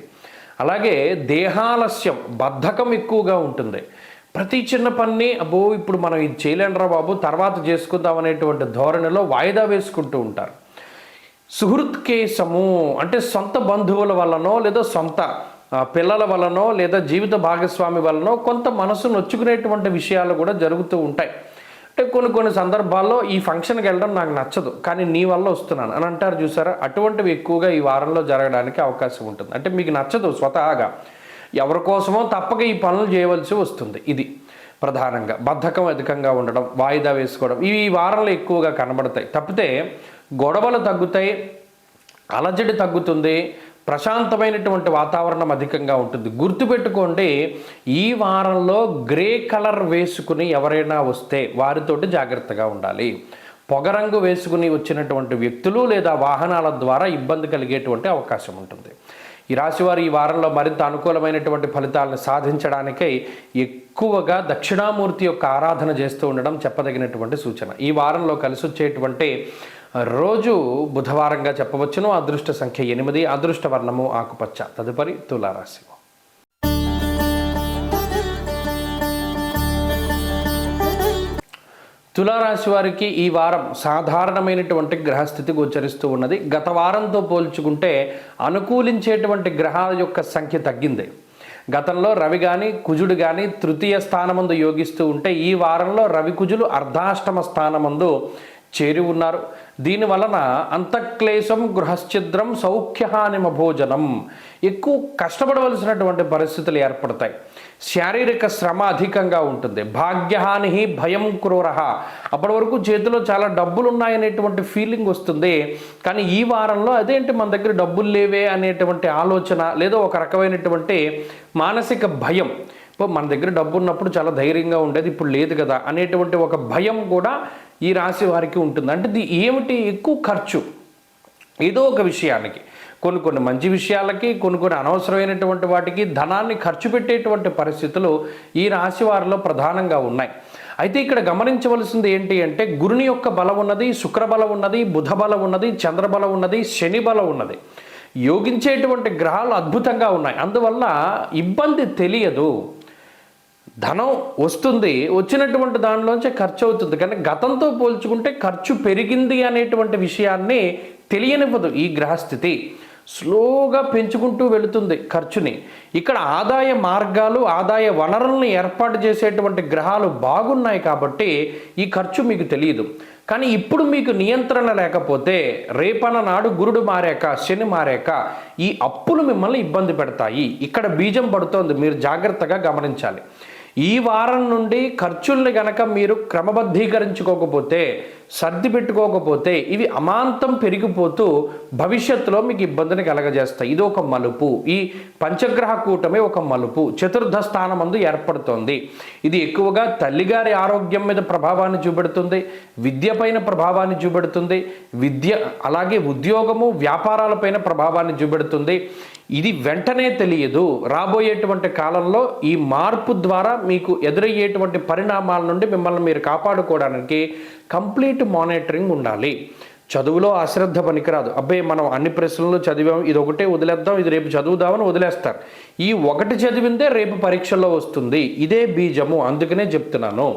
అలాగే దేహాలస్యం బద్ధకం ఎక్కువగా ఉంటుంది. ప్రతి చిన్న పని అబ్బో ఇప్పుడు మనం ఇది చేయలేండ్రా బాబు తర్వాత చేసుకుందాం అనేటువంటి ధోరణిలో వాయిదా వేసుకుంటూ ఉంటారు. సుహృత్కేశము అంటే సొంత బంధువుల వల్లనో లేదా సొంత పిల్లల వల్లనో లేదా జీవిత భాగస్వామి వల్లనో కొంత మనసు నొచ్చుకునేటువంటి విషయాలు కూడా జరుగుతూ ఉంటాయి. అంటే కొన్ని సందర్భాల్లో ఈ ఫంక్షన్కి వెళ్ళడం నాకు నచ్చదు కానీ నీ వల్ల వస్తున్నాను అని అంటారు చూసారా, అటువంటివి ఎక్కువగా ఈ వారంలో జరగడానికి అవకాశం ఉంటుంది. అంటే మీకు నచ్చదు స్వతహాగా, ఎవరి కోసమో తప్పక ఈ పనులు చేయవలసి వస్తుంది. ఇది ప్రధానంగా బద్ధకం అధికంగా ఉండడం, వాయిదా వేసుకోవడం ఇవి ఈ వారంలో ఎక్కువగా కనబడతాయి. తప్పితే గొడవలు తగ్గుతాయి, అలజడి తగ్గుతుంది, ప్రశాంతమైనటువంటి వాతావరణం అధికంగా ఉంటుంది. గుర్తుపెట్టుకోండి, ఈ వారంలో గ్రే కలర్ వేసుకుని ఎవరైనా వస్తే వారితోటి జాగ్రత్తగా ఉండాలి. పొగరంగు వేసుకుని వచ్చినటువంటి వ్యక్తులు లేదా వాహనాల ద్వారా ఇబ్బంది కలిగేటువంటి అవకాశం ఉంటుంది. ఈ రాశివారు ఈ వారంలో మరింత అనుకూలమైనటువంటి ఫలితాలను సాధించడానికై ఎక్కువగా దక్షిణామూర్తి యొక్క ఆరాధన చేస్తూ ఉండడం చెప్పదగినటువంటి సూచన. ఈ వారంలో కలిసి వచ్చేటువంటి రోజు బుధవారంగా చెప్పవచ్చును. అదృష్ట సంఖ్య 8, అదృష్ట వర్ణము ఆకుపచ్చ. తదుపరి తులారాశి. తులారాశి వారికి ఈ వారం సాధారణమైనటువంటి గ్రహస్థితి గోచరిస్తూ ఉన్నది. గత వారంతో పోల్చుకుంటే అనుకూలించేటువంటి గ్రహాల యొక్క సంఖ్య తగ్గింది. గతంలో రవి కానీ కుజుడు కానీ తృతీయ స్థానమందు యోగిస్తూ ఉంటే ఈ వారంలో రవి కుజులు అర్ధాష్టమ స్థానమందు చేరి ఉన్నారు. దీనివలన అంతఃక్లేశం గృహశ్చిద్రం సౌఖ్యహానిమ భోజనం, ఎక్కువ కష్టపడవలసినటువంటి పరిస్థితులు ఏర్పడతాయి. శారీరక శ్రమ అధికంగా ఉంటుంది. భాగ్యహాని భయం క్రూర, అప్పటి వరకు చేతిలో చాలా డబ్బులు ఉన్నాయనేటువంటి ఫీలింగ్ వస్తుంది. కానీ ఈ వారంలో అదేంటి మన దగ్గర డబ్బులు లేవే అనేటువంటి ఆలోచన, లేదా ఒక రకమైనటువంటి మానసిక భయం. ఇప్పుడు మన దగ్గర డబ్బు ఉన్నప్పుడు చాలా ధైర్యంగా ఉండేది, ఇప్పుడు లేదు కదా అనేటువంటి ఒక భయం కూడా ఈ రాశి వారికి ఉంటుంది. అంటే ఇది ఏమిటి, ఎక్కువ ఖర్చు ఏదో ఒక విషయానికి, కొన్ని మంచి విషయాలకి, కొన్ని అనవసరమైనటువంటి వాటికి ధనాన్ని ఖర్చు పెట్టేటువంటి పరిస్థితులు ఈ రాశి వారిలో ప్రధానంగా ఉన్నాయి. అయితే ఇక్కడ గమనించవలసింది ఏంటి అంటే గురుని యొక్క బలం ఉన్నది, శుక్ర బలం ఉన్నది, బుధ బలం ఉన్నది, చంద్రబలం ఉన్నది, శని బలం ఉన్నది. యోగించేటువంటి గ్రహాలు అద్భుతంగా ఉన్నాయి. అందువల్ల ఇబ్బంది తెలియదు. ధనం వస్తుంది, వచ్చినటువంటి దానిలోంచి ఖర్చు అవుతుంది. కానీ గతంతో పోల్చుకుంటే ఖర్చు పెరిగింది అనేటువంటి విషయాన్ని తెలియనివ్వదు. ఈ గ్రహస్థితి స్లోగా పెంచుకుంటూ వెళుతుంది ఖర్చుని. ఇక్కడ ఆదాయ మార్గాలు, ఆదాయ వనరులను ఏర్పాటు చేసేటువంటి గ్రహాలు బాగున్నాయి కాబట్టి ఈ ఖర్చు మీకు తెలియదు. కానీ ఇప్పుడు మీకు నియంత్రణ లేకపోతే రేపన నాడు గురుడు మారాక, శని మారాక ఈ అప్పులు మిమ్మల్ని ఇబ్బంది పెడతాయి. ఇక్కడ బీజం పడుతోంది, మీరు జాగ్రత్తగా గమనించాలి. ఈ వారం నుండి ఖర్చుల్ని గనక మీరు క్రమబద్ధీకరించుకోకపోతే, సర్ది పెట్టుకోకపోతే ఇవి అమాంతం పెరిగిపోతూ భవిష్యత్తులో మీకు ఇబ్బందిని కలగజేస్తాయి. ఇది ఒక మలుపు. ఈ పంచగ్రహ కూటమి ఒక మలుపు చతుర్థ స్థానమందు ఏర్పడుతోంది. ఇది ఎక్కువగా తల్లిగారి ఆరోగ్యం మీద ప్రభావాన్ని చూపెడుతుంది, విద్య పైన ప్రభావాన్ని చూపెడుతుంది, అలాగే ఉద్యోగము వ్యాపారాలపైన ప్రభావాన్ని చూపెడుతుంది. ఇది వెంటనే తెలియదు. రాబోయేటువంటి కాలంలో ఈ మార్పు ద్వారా మీకు ఎదురయ్యేటువంటి పరిణామాల నుండి మిమ్మల్ని మీరు కాపాడుకోవడానికి కంప్లీట్ మానిటరింగ్ ఉండాలి. చదువులో అశ్రద్ధ పనికిరాదు. అబ్బాయి మనం అన్ని ప్రశ్నలు చదివాం, ఇది ఒకటే వదిలేద్దాం, ఇది రేపు చదువుదామని వదిలేస్తారు. ఈ ఒకటి చదివిందే రేపు పరీక్షల్లో వస్తుంది. ఇదే బీజము. అందుకనే చెప్తున్నాను,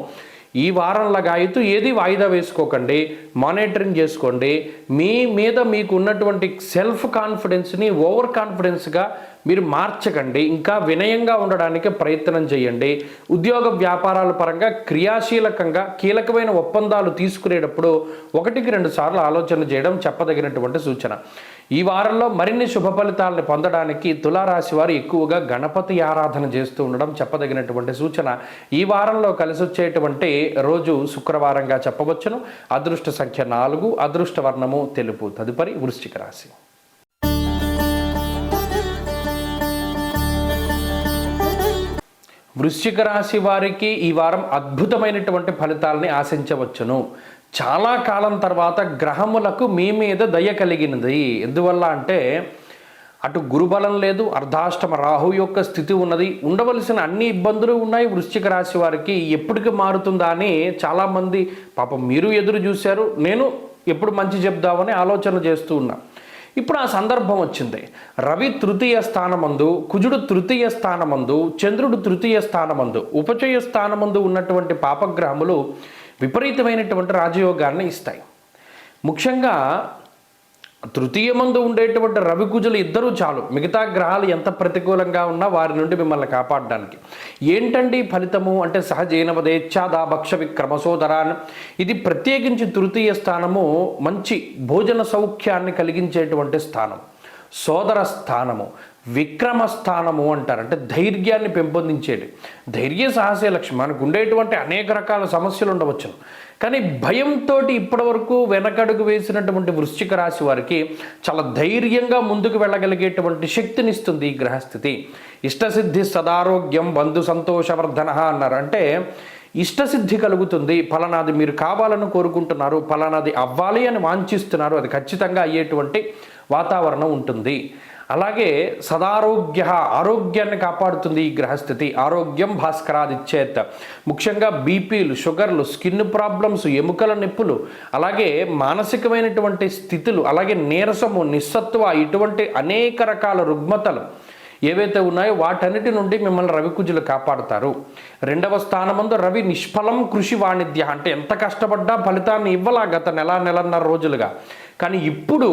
ఈ వారంలాగా అయితే ఏది వాయిదా వేసుకోకండి, మానిటరింగ్ చేసుకోండి. మీ మీద మీకు ఉన్నటువంటి సెల్ఫ్ కాన్ఫిడెన్స్ని ఓవర్ కాన్ఫిడెన్స్గా మీరు మార్చకండి. ఇంకా వినయంగా ఉండడానికి ప్రయత్నం చేయండి. ఉద్యోగ వ్యాపారాల పరంగా క్రియాశీలకంగా కీలకమైన ఒప్పందాలు తీసుకునేటప్పుడు 1-2 సార్లు ఆలోచన చేయడం చెప్పదగినటువంటి సూచన. ఈ వారంలో మరిన్ని శుభ ఫలితాలను పొందడానికి తులారాశి వారు ఎక్కువగా గణపతి ఆరాధన చేస్తూ ఉండడం చెప్పదగినటువంటి సూచన. ఈ వారంలో కలిసి వచ్చేటువంటి రోజు శుక్రవారంగా చెప్పవచ్చును. అదృష్ట సంఖ్య 4, అదృష్ట వర్ణము తెలుపు. తదుపరి వృశ్చిక రాశి. వృశ్చిక రాశి వారికి ఈ వారం అద్భుతమైనటువంటి ఫలితాలని ఆశించవచ్చును. చాలా కాలం తర్వాత గ్రహములకు మీ మీద దయ కలిగినది. ఎందువల్ల అంటే అటు గురుబలం లేదు, అర్ధాష్టమ రాహు యొక్క స్థితి ఉన్నది, ఉండవలసిన అన్ని ఇబ్బందులు ఉన్నాయి. వృశ్చిక రాశి వారికి ఎప్పటికి మారుతుందా అని చాలామంది పాపం మీరు ఎదురు చూశారు. నేను ఎప్పుడు మంచి చెప్దామని ఆలోచన చేస్తూ ఉన్నా. ఇప్పుడు ఆ సందర్భం వచ్చింది. రవి తృతీయ స్థానమందు, కుజుడు తృతీయ స్థానమందు, చంద్రుడు తృతీయ స్థానమందు, ఉపచయ స్థానమందు ఉన్నటువంటి పాపగ్రహములు విపరీతమైనటువంటి రాజయోగాన్ని ఇస్తాయి. ముఖ్యంగా తృతీయమందు ఉండేటువంటి రవి కుజులు ఇద్దరూ చాలు, మిగతా గ్రహాలు ఎంత ప్రతికూలంగా ఉన్నా వారి నుండి మిమ్మల్ని కాపాడడానికి. ఏంటండి ఫలితము అంటే సహజైనవదేచ్ఛాదా భక్ష విక్రమసోదరాన్. ఇది ప్రత్యేకించి తృతీయ స్థానము మంచి భోజన సౌఖ్యాన్ని కలిగించేటువంటి స్థానం, సోదర స్థానము, విక్రమ స్థానము అంటారు. అంటే ధైర్యాన్ని పెంపొందించేది. ధైర్య సాహసే లక్ష్యం. మనకు ఉండేటువంటి అనేక రకాల సమస్యలు ఉండవచ్చు, కానీ భయంతో ఇప్పటి వరకు వెనకడుగు వేసినటువంటి వృశ్చిక రాశి వారికి చాలా ధైర్యంగా ముందుకు వెళ్ళగలిగేటువంటి శక్తినిస్తుంది ఈ గ్రహస్థితి. ఇష్టసిద్ధి సదారోగ్యం బంధు సంతోషవర్ధన అన్నారు. అంటే ఇష్టసిద్ధి కలుగుతుంది. ఫలానాది మీరు కావాలని కోరుకుంటున్నారు, ఫలానాది అవ్వాలి అని వాంఛిస్తున్నారు, అది ఖచ్చితంగా అయ్యేటువంటి వాతావరణం ఉంటుంది. అలాగే సదారోగ్య, ఆరోగ్యాన్ని కాపాడుతుంది ఈ గ్రహస్థితి. ఆరోగ్యం భాస్కరాదిచ్చేత్. ముఖ్యంగా బీపీలు, షుగర్లు, స్కిన్ ప్రాబ్లమ్స్, ఎముకల నొప్పులు, అలాగే మానసికమైనటువంటి స్థితులు, అలాగే నీరసము, నిస్సత్వ, ఇటువంటి అనేక రకాల రుగ్మతలు ఏవైతే ఉన్నాయో వాటన్నిటి నుండి మిమ్మల్ని రవికుజులు కాపాడుతారు. 2వ స్థానమందు రవి నిష్ఫలం కృషి వాణిజ్య, అంటే ఎంత కష్టపడ్డా ఫలితాన్ని ఇవ్వలా గత నెలన్నర రోజులుగా. కానీ ఇప్పుడు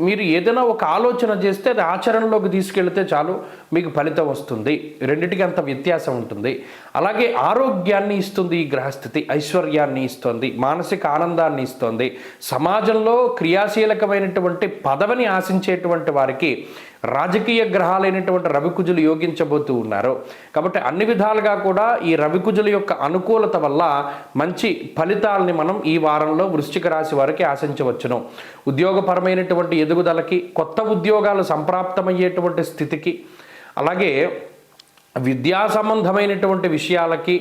మీరు ఏదైనా ఒక ఆలోచన చేస్తే అది ఆచరణలోకి తీసుకెళ్తే చాలు మీకు ఫలితం వస్తుంది. రెండిటికి అంత వ్యత్యాసం ఉంటుంది. అలాగే ఆరోగ్యాన్ని ఇస్తుంది ఈ గ్రహస్థితి, ఐశ్వర్యాన్ని ఇస్తుంది, మానసిక ఆనందాన్ని ఇస్తుంది. సమాజంలో క్రియాశీలకమైనటువంటి పదవిని ఆశించేటువంటి వారికి రాజకీయ గ్రహాలైనటువంటి రవికుజులు యోగించబోతూ ఉన్నారు. కాబట్టి అన్ని విధాలుగా కూడా ఈ రవికుజుల యొక్క అనుకూలత వల్ల మంచి ఫలితాలని మనం ఈ వారంలో వృశ్చిక రాశి వారికి ఆశించవచ్చును. ఉద్యోగపరమైనటువంటి ఎదుగుదలకి, కొత్త ఉద్యోగాలు సంప్రాప్తమయ్యేటువంటి స్థితికి, అలాగే విద్యా సంబంధమైనటువంటి విషయాలకి,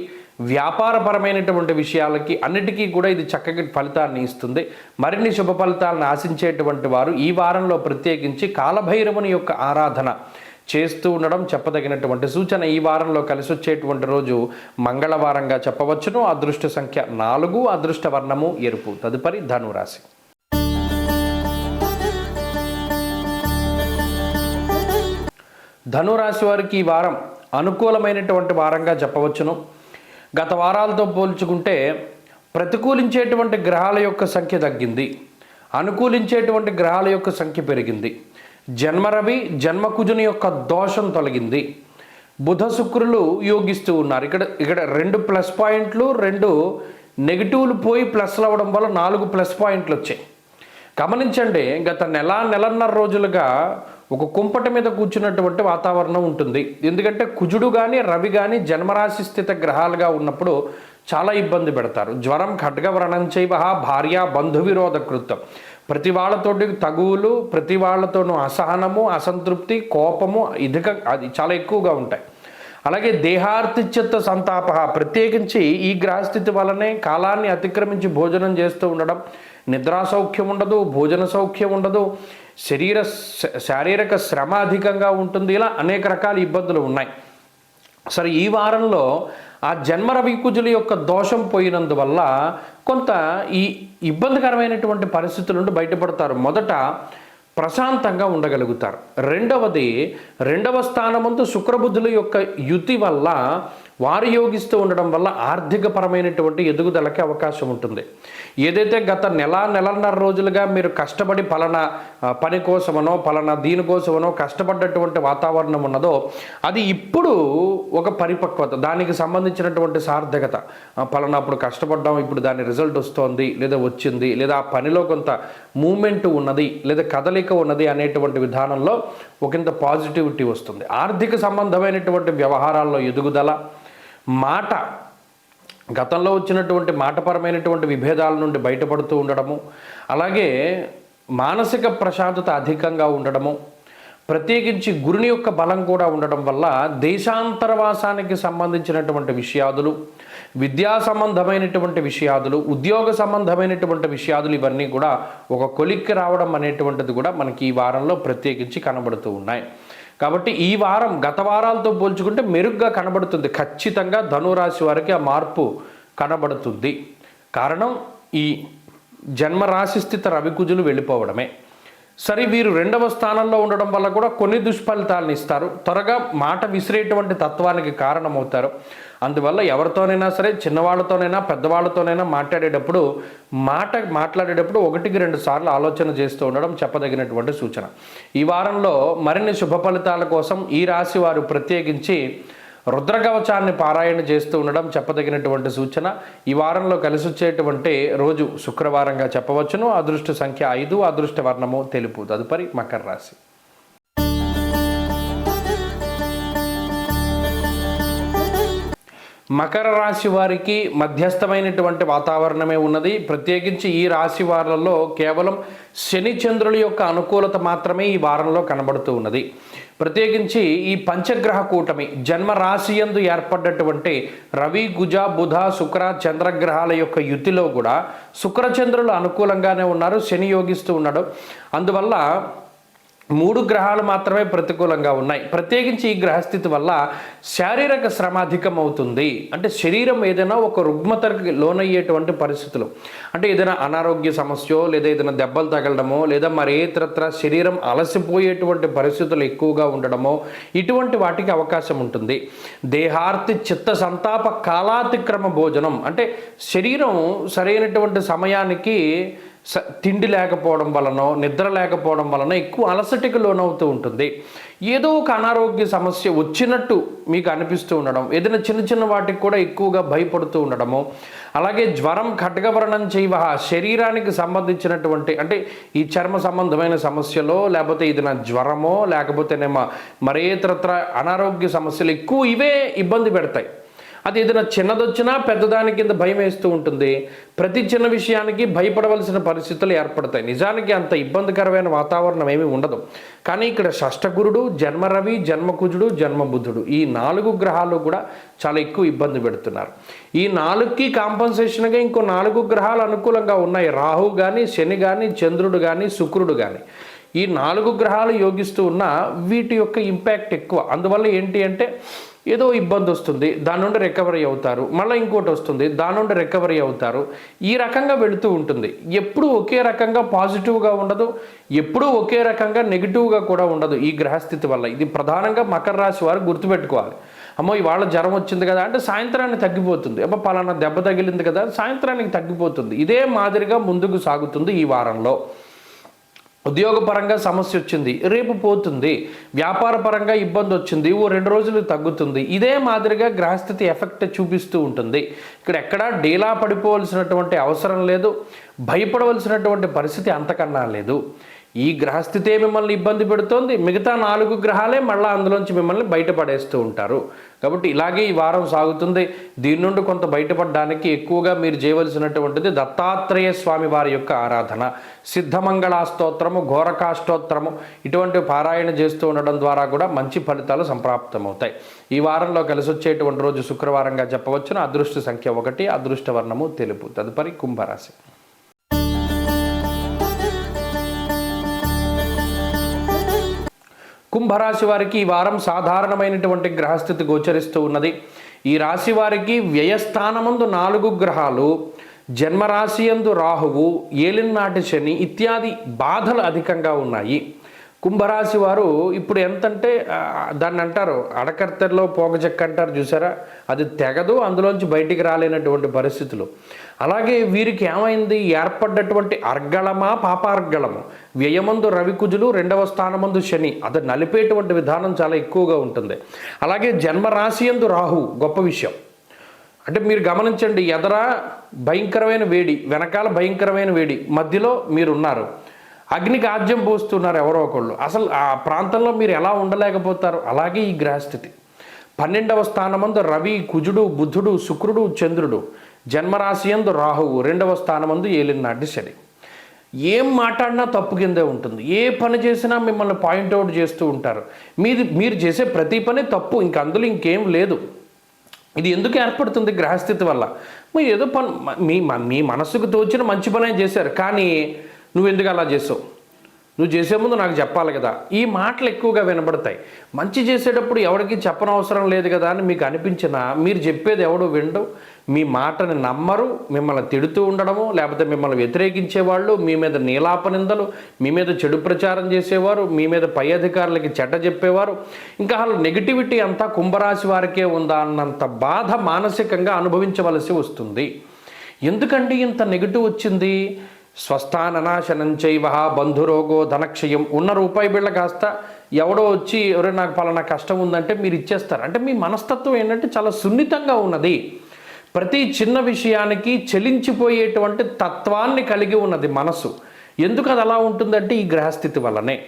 వ్యాపారపరమైనటువంటి విషయాలకి అన్నిటికీ కూడా ఇది చక్కటి ఫలితాన్ని ఇస్తుంది. మరిన్ని శుభ ఫలితాలను ఆశించేటువంటి వారు ఈ వారంలో ప్రత్యేకించి కాలభైరవుని యొక్క ఆరాధన చేస్తూ ఉండడం చెప్పదగినటువంటి సూచన. ఈ వారంలో కలిసి వచ్చేటువంటి రోజు మంగళవారంగా చెప్పవచ్చును. అదృష్ట సంఖ్య 4, అదృష్ట వర్ణము ఎరుపు. తదుపరి ధనురాశి. ధనురాశి వారికి ఈ వారం అనుకూలమైనటువంటి వారంగా చెప్పవచ్చును. గత వారాలతో పోల్చుకుంటే ప్రతికూలించేటువంటి గ్రహాల యొక్క సంఖ్య తగ్గింది, అనుకూలించేటువంటి గ్రహాల యొక్క సంఖ్య పెరిగింది. జన్మరవి జన్మకుజుని యొక్క దోషం తొలగింది. బుధ శుక్రులు యోగిస్తూ ఉన్నారు. ఇక్కడ 2 ప్లస్ పాయింట్లు, 2 నెగిటివ్లు పోయి ప్లస్లు అవ్వడం వల్ల 4 ప్లస్ పాయింట్లు వచ్చాయి. గమనించండి, గత నెలన్నర రోజులుగా ఒక కుంపటి మీద కూర్చున్నటువంటి వాతావరణం ఉంటుంది. ఎందుకంటే కుజుడు కానీ రవి కానీ జన్మరాశి స్థిత గ్రహాలుగా ఉన్నప్పుడు చాలా ఇబ్బంది పెడతారు. జ్వరం ఖడ్గవ్రణం చైవ భార్య బంధు విరోధ కృత్యం. ప్రతి వాళ్ళతోటి తగువులు, ప్రతి వాళ్ళతోనూ అసహనము, అసంతృప్తి, కోపము అది చాలా ఎక్కువగా ఉంటాయి. అలాగే దేహార్తిచ్యత్త సంతాప, ప్రత్యేకించి ఈ గ్రహస్థితి వలనే కాలాన్ని అతిక్రమించి భోజనం చేస్తూ ఉండడం, నిద్రా సౌఖ్యం ఉండదు, భోజన సౌఖ్యం ఉండదు, శారీరక శ్రమ అధికంగా ఉంటుంది. ఇలా అనేక రకాల ఇబ్బందులు ఉన్నాయి. సరే, ఈ వారంలో ఆ జన్మ రవికుజుల యొక్క దోషం పోయినందువల్ల కొంత ఈ ఇబ్బందికరమైనటువంటి పరిస్థితుల నుండి బయటపడతారు. మొదట ప్రశాంతంగా ఉండగలుగుతారు. రెండవది, 2వ స్థానమందు శుక్రబుద్ధుల యొక్క యుతి వల్ల వారు యోగిస్తూ ఉండడం వల్ల ఆర్థికపరమైనటువంటి ఎదుగుదలకి అవకాశం ఉంటుంది. ఏదైతే గత నెలన్నర రోజులుగా మీరు కష్టపడి పలానా పని కోసమనో పలానా దీనికోసమనో కష్టపడ్డటువంటి వాతావరణం ఉన్నదో అది ఇప్పుడు ఒక పరిపక్వత, దానికి సంబంధించినటువంటి సార్థకత, పలానా అప్పుడు కష్టపడ్డాం, ఇప్పుడు దాని రిజల్ట్ వస్తోంది లేదా వచ్చింది, లేదా ఆ పనిలో కొంత మూమెంట్ ఉన్నది లేదా కదలిక ఉన్నది అనేటువంటి విధానంలో ఒకంత పాజిటివిటీ వస్తుంది. ఆర్థిక సంబంధమైనటువంటి వ్యవహారాల్లో ఎదుగుదల, మాట, గతంలో వచ్చినటువంటి మాటపరమైనటువంటి విభేదాల నుండి బయటపడుతూ ఉండడము, అలాగే మానసిక ప్రశాంతత అధికంగా ఉండడము, ప్రత్యేకించి గురుని యొక్క బలం కూడా ఉండడం వల్ల దేశాంతరవాసానికి సంబంధించినటువంటి విషయాదులు, విద్యా సంబంధమైనటువంటి విషయాదులు, ఉద్యోగ సంబంధమైనటువంటి విషయాదులు ఇవన్నీ కూడా ఒక కొలిక్కి రావడం అనేటువంటిది కూడా మనకి ఈ వారంలో ప్రత్యేకించి కనబడుతూ ఉన్నాయి. కాబట్టి ఈ వారం గత వారాలతో పోల్చుకుంటే మెరుగ్గా కనబడుతుంది. ఖచ్చితంగా ధనురాశి వారికి ఆ మార్పు కనబడుతుంది. కారణం ఈ జన్మరాశి స్థిత రవికుజులు వెళ్ళిపోవడమే. సరే, వీరు 2వ స్థానంలో ఉండడం వల్ల కూడా కొన్ని దుష్ఫలితాలను ఇస్తారు. త్వరగా మాట విసిరేటువంటి తత్వానికి కారణమవుతారు. అందువల్ల ఎవరితోనైనా సరే, చిన్నవాళ్ళతోనైనా పెద్దవాళ్ళతోనైనా మాట్లాడేటప్పుడు 1కి 2 సార్లు ఆలోచన చేస్తూ ఉండడం చెప్పదగినటువంటి సూచన. ఈ వారంలో మరిన్ని శుభ ఫలితాల కోసం ఈ రాశి వారు ప్రత్యేకించి రుద్రకవచాన్ని పారాయణ చేస్తూ ఉండడం చెప్పదగినటువంటి సూచన. ఈ వారంలో కలిసి వచ్చేటువంటి రోజు శుక్రవారంగా చెప్పవచ్చును. అదృష్ట సంఖ్య 5, అదృష్ట వర్ణము తెలుపు. తదుపరి మకర రాశి. మకర రాశి వారికి మధ్యస్థమైనటువంటి వాతావరణమే ఉన్నది. ప్రత్యేకించి ఈ రాశి వారంలో కేవలం శని చంద్రుల యొక్క అనుకూలత మాత్రమే ఈ వారంలో కనబడుతూ ఉన్నది. ప్రత్యేకించి ఈ పంచగ్రహ కూటమి జన్మ రాశి యందు ఏర్పడ్డటువంటి రవి, కుజ, బుధ, శుక్ర, చంద్రగ్రహాల యొక్క యుతిలో కూడా శుక్రచంద్రులు అనుకూలంగానే ఉన్నారు, శని యోగిస్తూ ఉన్నాడు. అందువల్ల 3 గ్రహాలు మాత్రమే ప్రతికూలంగా ఉన్నాయి. ప్రత్యేకించి ఈ గ్రహస్థితి వల్ల శారీరక శ్రమ అధికం అవుతుంది. అంటే శరీరం ఏదైనా ఒక రుగ్మతకి లోనయ్యేటువంటి పరిస్థితులు, అంటే ఏదైనా అనారోగ్య సమస్య లేదా ఏదైనా దెబ్బలు తగలడమో లేదా మరి ఇతరత్ర శరీరం అలసిపోయేటువంటి పరిస్థితులు ఎక్కువగా ఉండడమో ఇటువంటి వాటికి అవకాశం ఉంటుంది. దేహార్తి చిత్త సంతాప కాలాతిక్రమ భోజనం, అంటే శరీరం సరైనటువంటి సమయానికి తిండి లేకపోవడం వలనో నిద్ర లేకపోవడం వలన ఎక్కువ అలసటకి లోనవుతూ ఉంటుంది. ఏదో ఒక అనారోగ్య సమస్య వచ్చినట్టు మీకు అనిపిస్తూ ఉండడం, ఏదైనా చిన్న చిన్న వాటికి కూడా ఎక్కువగా భయపడుతూ ఉండడము, అలాగే జ్వరం ఖడ్గవర్ణం చేయవ, శరీరానికి సంబంధించినటువంటి అంటే ఈ చర్మ సంబంధమైన సమస్యలో లేకపోతే ఇది నా జ్వరమో లేకపోతేనేమో మరేతరత్ర అనారోగ్య సమస్యలు ఎక్కువ ఇవే ఇబ్బంది పెడతాయి. అది ఏదైనా చిన్నదొచ్చినా పెద్దదాని కింద భయం వేస్తూ ఉంటుంది. ప్రతి చిన్న విషయానికి భయపడవలసిన పరిస్థితులు ఏర్పడతాయి. నిజానికి అంత ఇబ్బందికరమైన వాతావరణం ఏమీ ఉండదు. కానీ ఇక్కడ షష్టగురుడు, జన్మరవి, జన్మకుజుడు, జన్మబుద్ధుడు ఈ 4 గ్రహాలు కూడా చాలా ఎక్కువ ఇబ్బంది పెడుతున్నారు. ఈ 4కి కాంపన్సేషన్గా ఇంకో 4 గ్రహాలు అనుకూలంగా ఉన్నాయి. రాహు కానీ, శని కానీ, చంద్రుడు కానీ, శుక్రుడు కానీ. ఈ 4 గ్రహాలు యోగిస్తూ ఉన్న వీటి యొక్క ఇంపాక్ట్ ఎక్కువ. అందువల్ల ఏంటి అంటే ఏదో ఇబ్బంది వస్తుంది, దాని నుండి రికవరీ అవుతారు, మళ్ళీ ఇంకోటి వస్తుంది, దాని నుండి రికవరీ అవుతారు. ఈ రకంగా వెళుతూ ఉంటుంది. ఎప్పుడూ ఒకే రకంగా పాజిటివ్గా ఉండదు, ఎప్పుడూ ఒకే రకంగా నెగిటివ్గా కూడా ఉండదు ఈ గ్రహస్థితి వల్ల. ఇది ప్రధానంగా మకర రాశి వారు గుర్తుపెట్టుకోవాలి. అమ్మో ఇవాళ జ్వరం వచ్చింది కదా అంటే సాయంత్రానికి తగ్గిపోతుంది. అబ్బా పలానా దెబ్బ తగిలింది కదా సాయంత్రానికి తగ్గిపోతుంది. ఇదే మాదిరిగా ముందుకు సాగుతుంది ఈ వారంలో. ఉద్యోగపరంగా సమస్య వచ్చింది, రేపు పోతుంది. వ్యాపార పరంగా ఇబ్బంది వచ్చింది, ఓ 2 రోజులు తగ్గుతుంది. ఇదే మాదిరిగా గ్రహస్థితి ఎఫెక్ట్ చూపిస్తూ ఉంటుంది. ఇక్కడ ఎక్కడా డీలా పడిపోవలసినటువంటి అవసరం లేదు, భయపడవలసినటువంటి పరిస్థితి అంతకన్నా లేదు. ఈ గ్రహస్థితే మిమ్మల్ని ఇబ్బంది పెడుతోంది, మిగతా 4 గ్రహాలే మళ్ళీ అందులోంచి మిమ్మల్ని బయటపడేస్తూ ఉంటారు. కాబట్టి ఇలాగే ఈ వారం సాగుతుంది. దీని నుండి కొంత బయటపడడానికి ఎక్కువగా మీరు చేయవలసినటువంటిది దత్తాత్రేయ స్వామి వారి యొక్క ఆరాధన, సిద్ధమంగళ స్తోత్రము, ఘోరకాష్టోత్తరము ఇటువంటి పారాయణ చేస్తూ ఉండడం ద్వారా కూడా మంచి ఫలితాలు సంప్రాప్తమవుతాయి. ఈ వారంలో కలిసి వచ్చేటువంటి రోజు శుక్రవారంగా చెప్పవచ్చును. అదృష్ట సంఖ్య 1, అదృష్ట వర్ణము తెలుపు. తదుపరి కుంభరాశి. కుంభరాశి వారికి ఈ వారం సాధారణమైనటువంటి గ్రహస్థితి గోచరిస్తూ ఉన్నది. ఈ రాశి వారికి వ్యయస్థానమందు 4 గ్రహాలు, జన్మరాశి యందు రాహువు, ఏలినాటి శని ఇత్యాది బాధలు అధికంగా ఉన్నాయి. కుంభరాశి వారు ఇప్పుడు ఎంతంటే దాన్ని అంటారు అడకర్తెల్లో పోగచెక్క అంటారు చూసారా, అది తెగదు, అందులోంచి బయటికి రాలేనటువంటి పరిస్థితులు. అలాగే వీరికి ఏమైంది, ఏర్పడ్డటువంటి అర్గళమా పాపార్గళము, వ్యయమందు రవికుజులు, 2వ స్థానమందు శని, అది నలిపేటువంటి విధానం చాలా ఎక్కువగా ఉంటుంది. అలాగే జన్మరాశి యందు రాహు, గొప్ప విషయం. అంటే మీరు గమనించండి, ఎదర భయంకరమైన వేడి, వెనకాల భయంకరమైన వేడి, మధ్యలో మీరున్నారు, అగ్నికి ఆజ్యం పోస్తున్నారు ఎవరో ఒకళ్ళు. అసలు ఆ ప్రాంతంలో మీరు ఎలా ఉండలేకపోతారు. అలాగే ఈ గ్రహస్థితి. 12వ స్థానమందు రవి, కుజుడు, బుధుడు, శుక్రుడు, చంద్రుడు, జన్మరాశి యందు రాహువు, 2వ స్థానమందు ఏలినాటి శని. ఏం మాట్లాడినా తప్పు కిందే ఉంటుంది. ఏ పని చేసినా మిమ్మల్ని పాయింట్అవుట్ చేస్తూ ఉంటారు. మీరు చేసే ప్రతి పని తప్పు, ఇంక అందులో ఇంకేం లేదు. ఇది ఎందుకు ఏర్పడుతుంది గ్రహస్థితి వల్ల? మీరు ఏదో పని మీ మనసుకు తోచిన మంచి పనే చేశారు, కానీ నువ్వు ఎందుకు అలా చేసావు, నువ్వు చేసే ముందు నాకు చెప్పాలి కదా, ఈ మాటలు ఎక్కువగా వినబడతాయి. మంచి చేసేటప్పుడు ఎవరికి చెప్పనవసరం లేదు కదా అని మీకు అనిపించినా మీరు చెప్పేది ఎవడు వినడు, మీ మాటని నమ్మరు, మిమ్మల్ని తిడుతూ ఉండడము, లేకపోతే మిమ్మల్ని వ్యతిరేకించేవాళ్ళు, మీ మీద నీలాపనిందలు, మీ మీద చెడు ప్రచారం చేసేవారు, మీ మీద పై అధికారులకి చెడ్డ చెప్పేవారు, ఇంకా అసలు నెగిటివిటీ అంతా కుంభరాశి వారికే ఉందా అన్నంత బాధ మానసికంగా అనుభవించవలసి వస్తుంది. ఎందుకండి ఇంత నెగిటివ్ వచ్చింది? స్వస్థాననాశనం చైవ బంధురోగో ధనక్షయం. ఉన్న రూపాయి బిళ్ళ కాస్త ఎవడో వచ్చి ఎవరో నాకు పలానా కష్టం ఉందంటే మీరు ఇచ్చేస్తారు. అంటే మీ మనస్తత్వం ఏంటంటే చాలా సున్నితంగా ఉన్నది. ప్రతి చిన్న విషయానికి చెలించిపోయేటువంటి తత్వాన్ని కలిగి ఉన్నది మనసు. ఎందుకు అది అలా ఉంటుందంటే ఈ గ్రహస్థితి వల్లనే.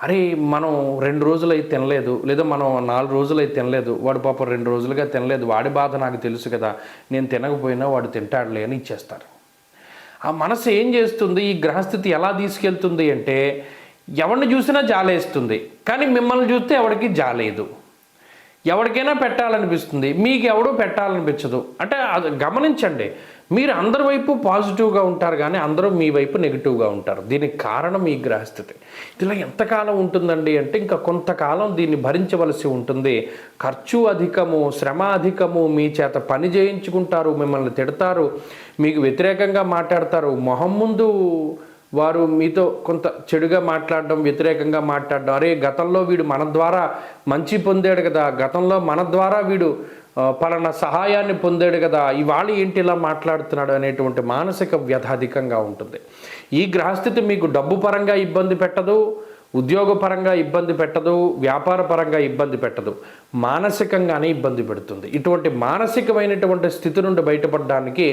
అరే మనం 2 రోజులైతే తినలేదు, లేదా మనం 4 రోజులైతే తినలేదు, వాడు పాపం 2 రోజులుగా తినలేదు, వాడి బాధ నాకు తెలుసు కదా, నేను తినకపోయినా వాడు తింటాడులే అని ఇచ్చేస్తారు. ఆ మనసు ఏం చేస్తుంది, ఈ గ్రహస్థితి ఎలా తీసుకెళ్తుంది అంటే ఎవరిని చూసినా జాలేస్తుంది, కానీ మిమ్మల్ని చూస్తే ఎవరికి జాలేదు. ఎవరికైనా పెట్టాలనిపిస్తుంది, మీకు ఎవడూ పెట్టాలనిపించదు. అంటే అది గమనించండి, మీరు అందరి వైపు పాజిటివ్గా ఉంటారు కానీ అందరూ మీ వైపు నెగిటివ్గా ఉంటారు. దీనికి కారణం ఈ గ్రహస్థితి. ఇలా ఎంతకాలం ఉంటుందండి అంటే ఇంకా కొంతకాలం దీన్ని భరించవలసి ఉంటుంది. ఖర్చు అధికము, శ్రమ అధికము, మీ చేత పని చేయించుకుంటారు, మిమ్మల్ని తిడతారు, మీకు వ్యతిరేకంగా మాట్లాడతారు. మొహం ముందు వారు మీతో కొంత చెడుగా మాట్లాడడం, వ్యతిరేకంగా మాట్లాడడం, అరే గతంలో వీడు మన ద్వారా మంచి పొందాడు కదా, గతంలో మన ద్వారా వీడు పలానా సహాయాన్ని పొందాడు కదా, ఇవాళ ఏంటి ఇలా మాట్లాడుతున్నాడు అనేటువంటి మానసిక వ్యధ అధికంగా ఉంటుంది. ఈ గ్రహస్థితి మీకు డబ్బు పరంగా ఇబ్బంది పెట్టదు, ఉద్యోగపరంగా ఇబ్బంది పెట్టదు, వ్యాపార పరంగా ఇబ్బంది పెట్టదు, మానసికంగానే ఇబ్బంది పెడుతుంది. ఇటువంటి మానసికమైనటువంటి స్థితి నుండి బయటపడడానికి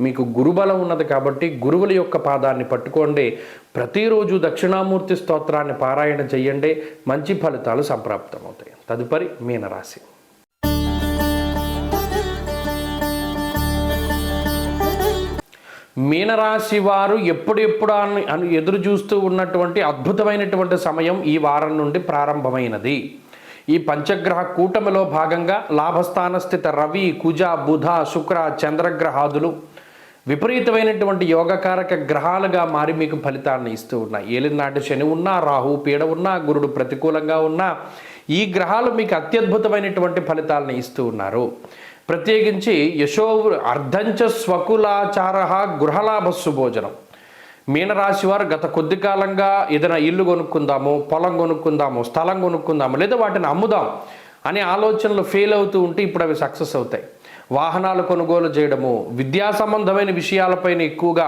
మీకు గురుబలం ఉన్నది కాబట్టి గురువుల యొక్క పాదాన్ని పట్టుకోండి. ప్రతిరోజు దక్షిణామూర్తి స్తోత్రాన్ని పారాయణ చేయండి, మంచి ఫలితాలు సంప్రాప్తమవుతాయి. తదుపరి మీనరాశి. మీనరాశి వారు ఎప్పుడెప్పుడు అని ఎదురు చూస్తూ ఉన్నటువంటి అద్భుతమైనటువంటి సమయం ఈ వారం నుండి ప్రారంభమైనది. ఈ పంచగ్రహ కూటమిలో భాగంగా లాభస్థాన స్థిత రవి, కుజ, బుధ, శుక్ర, చంద్రగ్రహాదులు విపరీతమైనటువంటి యోగకారక గ్రహాలుగా మారి మీకు ఫలితాన్ని ఇస్తూ ఉన్నాయి. ఏలినాటి శని ఉన్నా, రాహు పీడ ఉన్నా, గురుడు ప్రతికూలంగా ఉన్నా ఈ గ్రహాలు మీకు అత్యద్భుతమైనటువంటి ఫలితాలను ఇస్తూ ఉన్నారు. ప్రత్యేకించి యశో అర్ధంచ స్వకులాచార గృహలాభస్సు భోజనం. మీనరాశి వారు గత కొద్ది కాలంగా ఏదైనా ఇల్లు కొనుక్కుందాము, పొలం కొనుక్కుందాము, స్థలం కొనుక్కుందాము, లేదా వాటిని అమ్ముదాం అనే ఆలోచనలు ఫెయిల్ అవుతూ ఉంటే ఇప్పుడు అవి సక్సెస్ అవుతాయి. వాహనాలు కొనుగోలు చేయడము, విద్యా సంబంధమైన విషయాలపైన ఎక్కువగా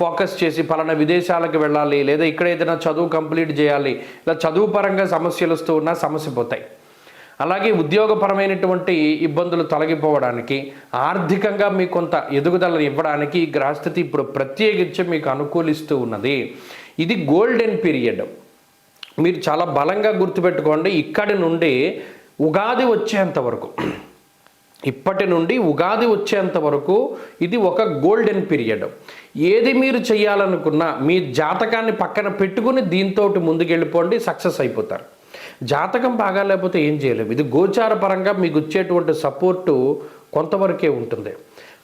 ఫోకస్ చేసి పలానా విదేశాలకు వెళ్ళాలి, లేదా ఇక్కడ ఏదైనా చదువు కంప్లీట్ చేయాలి, ఇలా చదువు పరంగా సమస్యలు వస్తూ ఉన్నా సమస్య పోతాయి. అలాగే ఉద్యోగపరమైనటువంటి ఇబ్బందులు తొలగిపోవడానికి, ఆర్థికంగా మీకు కొంత ఎదుగుదలను ఇవ్వడానికి ఈ గ్రహస్థితి ఇప్పుడు ప్రత్యేకించి మీకు అనుకూలిస్తూ ఉన్నది. ఇది గోల్డెన్ పీరియడ్. మీరు చాలా బలంగా గుర్తుపెట్టుకోండి. ఇక్కడి నుండి ఉగాది వచ్చేంత వరకు, ఇప్పటి నుండి ఉగాది వచ్చేంత వరకు ఇది ఒక గోల్డెన్ పీరియడ్. ఏది మీరు చేయాలనుకున్నా మీ జాతకాన్ని పక్కన పెట్టుకుని దీంతో ముందుకెళ్ళిపోండి, సక్సెస్ అయిపోతారు. జాతకం బాగా లేకపోతే ఏం చేయలేము. ఇది గోచార పరంగా మీకు వచ్చేటువంటి సపోర్టు కొంతవరకే ఉంటుంది.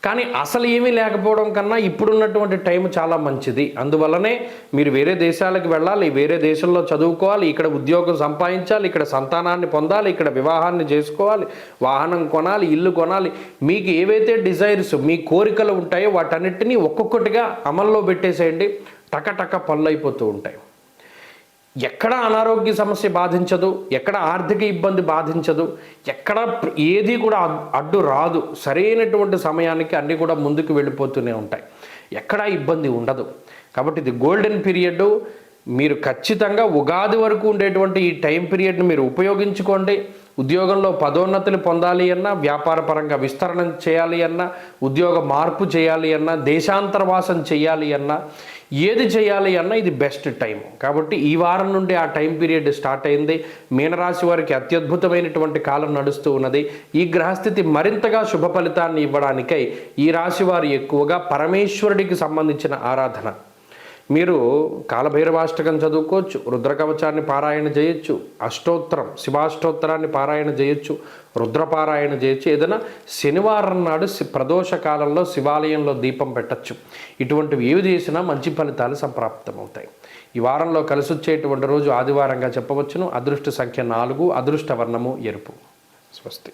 కానీ అసలు ఏమీ లేకపోవడం కన్నా ఇప్పుడున్నటువంటి టైం చాలా మంచిది. అందువల్లనే మీరు వేరే దేశాలకు వెళ్ళాలి, వేరే దేశంలో చదువుకోవాలి, ఇక్కడ ఉద్యోగం సంపాదించాలి, ఇక్కడ సంతానాన్ని పొందాలి, ఇక్కడ వివాహాన్ని చేసుకోవాలి, వాహనం కొనాలి, ఇల్లు కొనాలి. మీకు ఏవైతే డిజైర్స్, మీ కోరికలు ఉంటాయో వాటన్నిటినీ ఒక్కొక్కటిగా అమల్లో పెట్టేసేయండి. టకటక పనులు అయిపోతూ ఉంటాయి. ఎక్కడ అనారోగ్య సమస్య బాధించదు, ఎక్కడ ఆర్థిక ఇబ్బంది బాధించదు, ఎక్కడ ఏది కూడా అడ్డు రాదు. సరైనటువంటి సమయానికి అన్నీ కూడా ముందుకు వెళ్ళిపోతూనే ఉంటాయి, ఎక్కడా ఇబ్బంది ఉండదు. కాబట్టి ఇది గోల్డెన్ పీరియడ్. మీరు ఖచ్చితంగా ఉగాది వరకు ఉండేటువంటి ఈ టైం పీరియడ్ని మీరు ఉపయోగించుకోండి. ఉద్యోగంలో పదోన్నతులు పొందాలి అన్నా, వ్యాపార పరంగా విస్తరణ చేయాలి అన్నా, ఉద్యోగ మార్పు చేయాలి అన్నా, దేశాంతరవాసం చేయాలి అన్నా, ఏది చేయాలి అన్నా ఇది బెస్ట్ టైం. కాబట్టి ఈ వారం నుండి ఆ టైం పీరియడ్ స్టార్ట్ అయింది. మీనరాశి వారికి అత్యద్భుతమైనటువంటి కాలం నడుస్తూ ఉన్నది. ఈ గ్రహస్థితి మరింతగా శుభ ఫలితాన్ని ఇవ్వడానికై ఈ రాశి వారు ఎక్కువగా పరమేశ్వరుడికి సంబంధించిన ఆరాధన, మీరు కాలభైరవాష్టకం చదువుకోవచ్చు, రుద్రకవచాన్ని పారాయణ చేయొచ్చు, అష్టోత్తరం శివాష్టోత్తరాన్ని పారాయణ చేయొచ్చు, రుద్రపారాయణ చేయొచ్చు. ఏదైనా శనివారం నాడు ప్రదోష కాలంలో శివాలయంలో దీపం పెట్టచ్చు. ఇటువంటివి ఏవి చేసినా మంచి ఫలితాలు సంప్రాప్తమవుతాయి. ఈ వారంలో కలిసి వచ్చేటువంటి రోజు ఆదివారంగా చెప్పవచ్చును. అదృష్ట సంఖ్య 4, అదృష్ట వర్ణము ఎరుపు. స్వస్తి.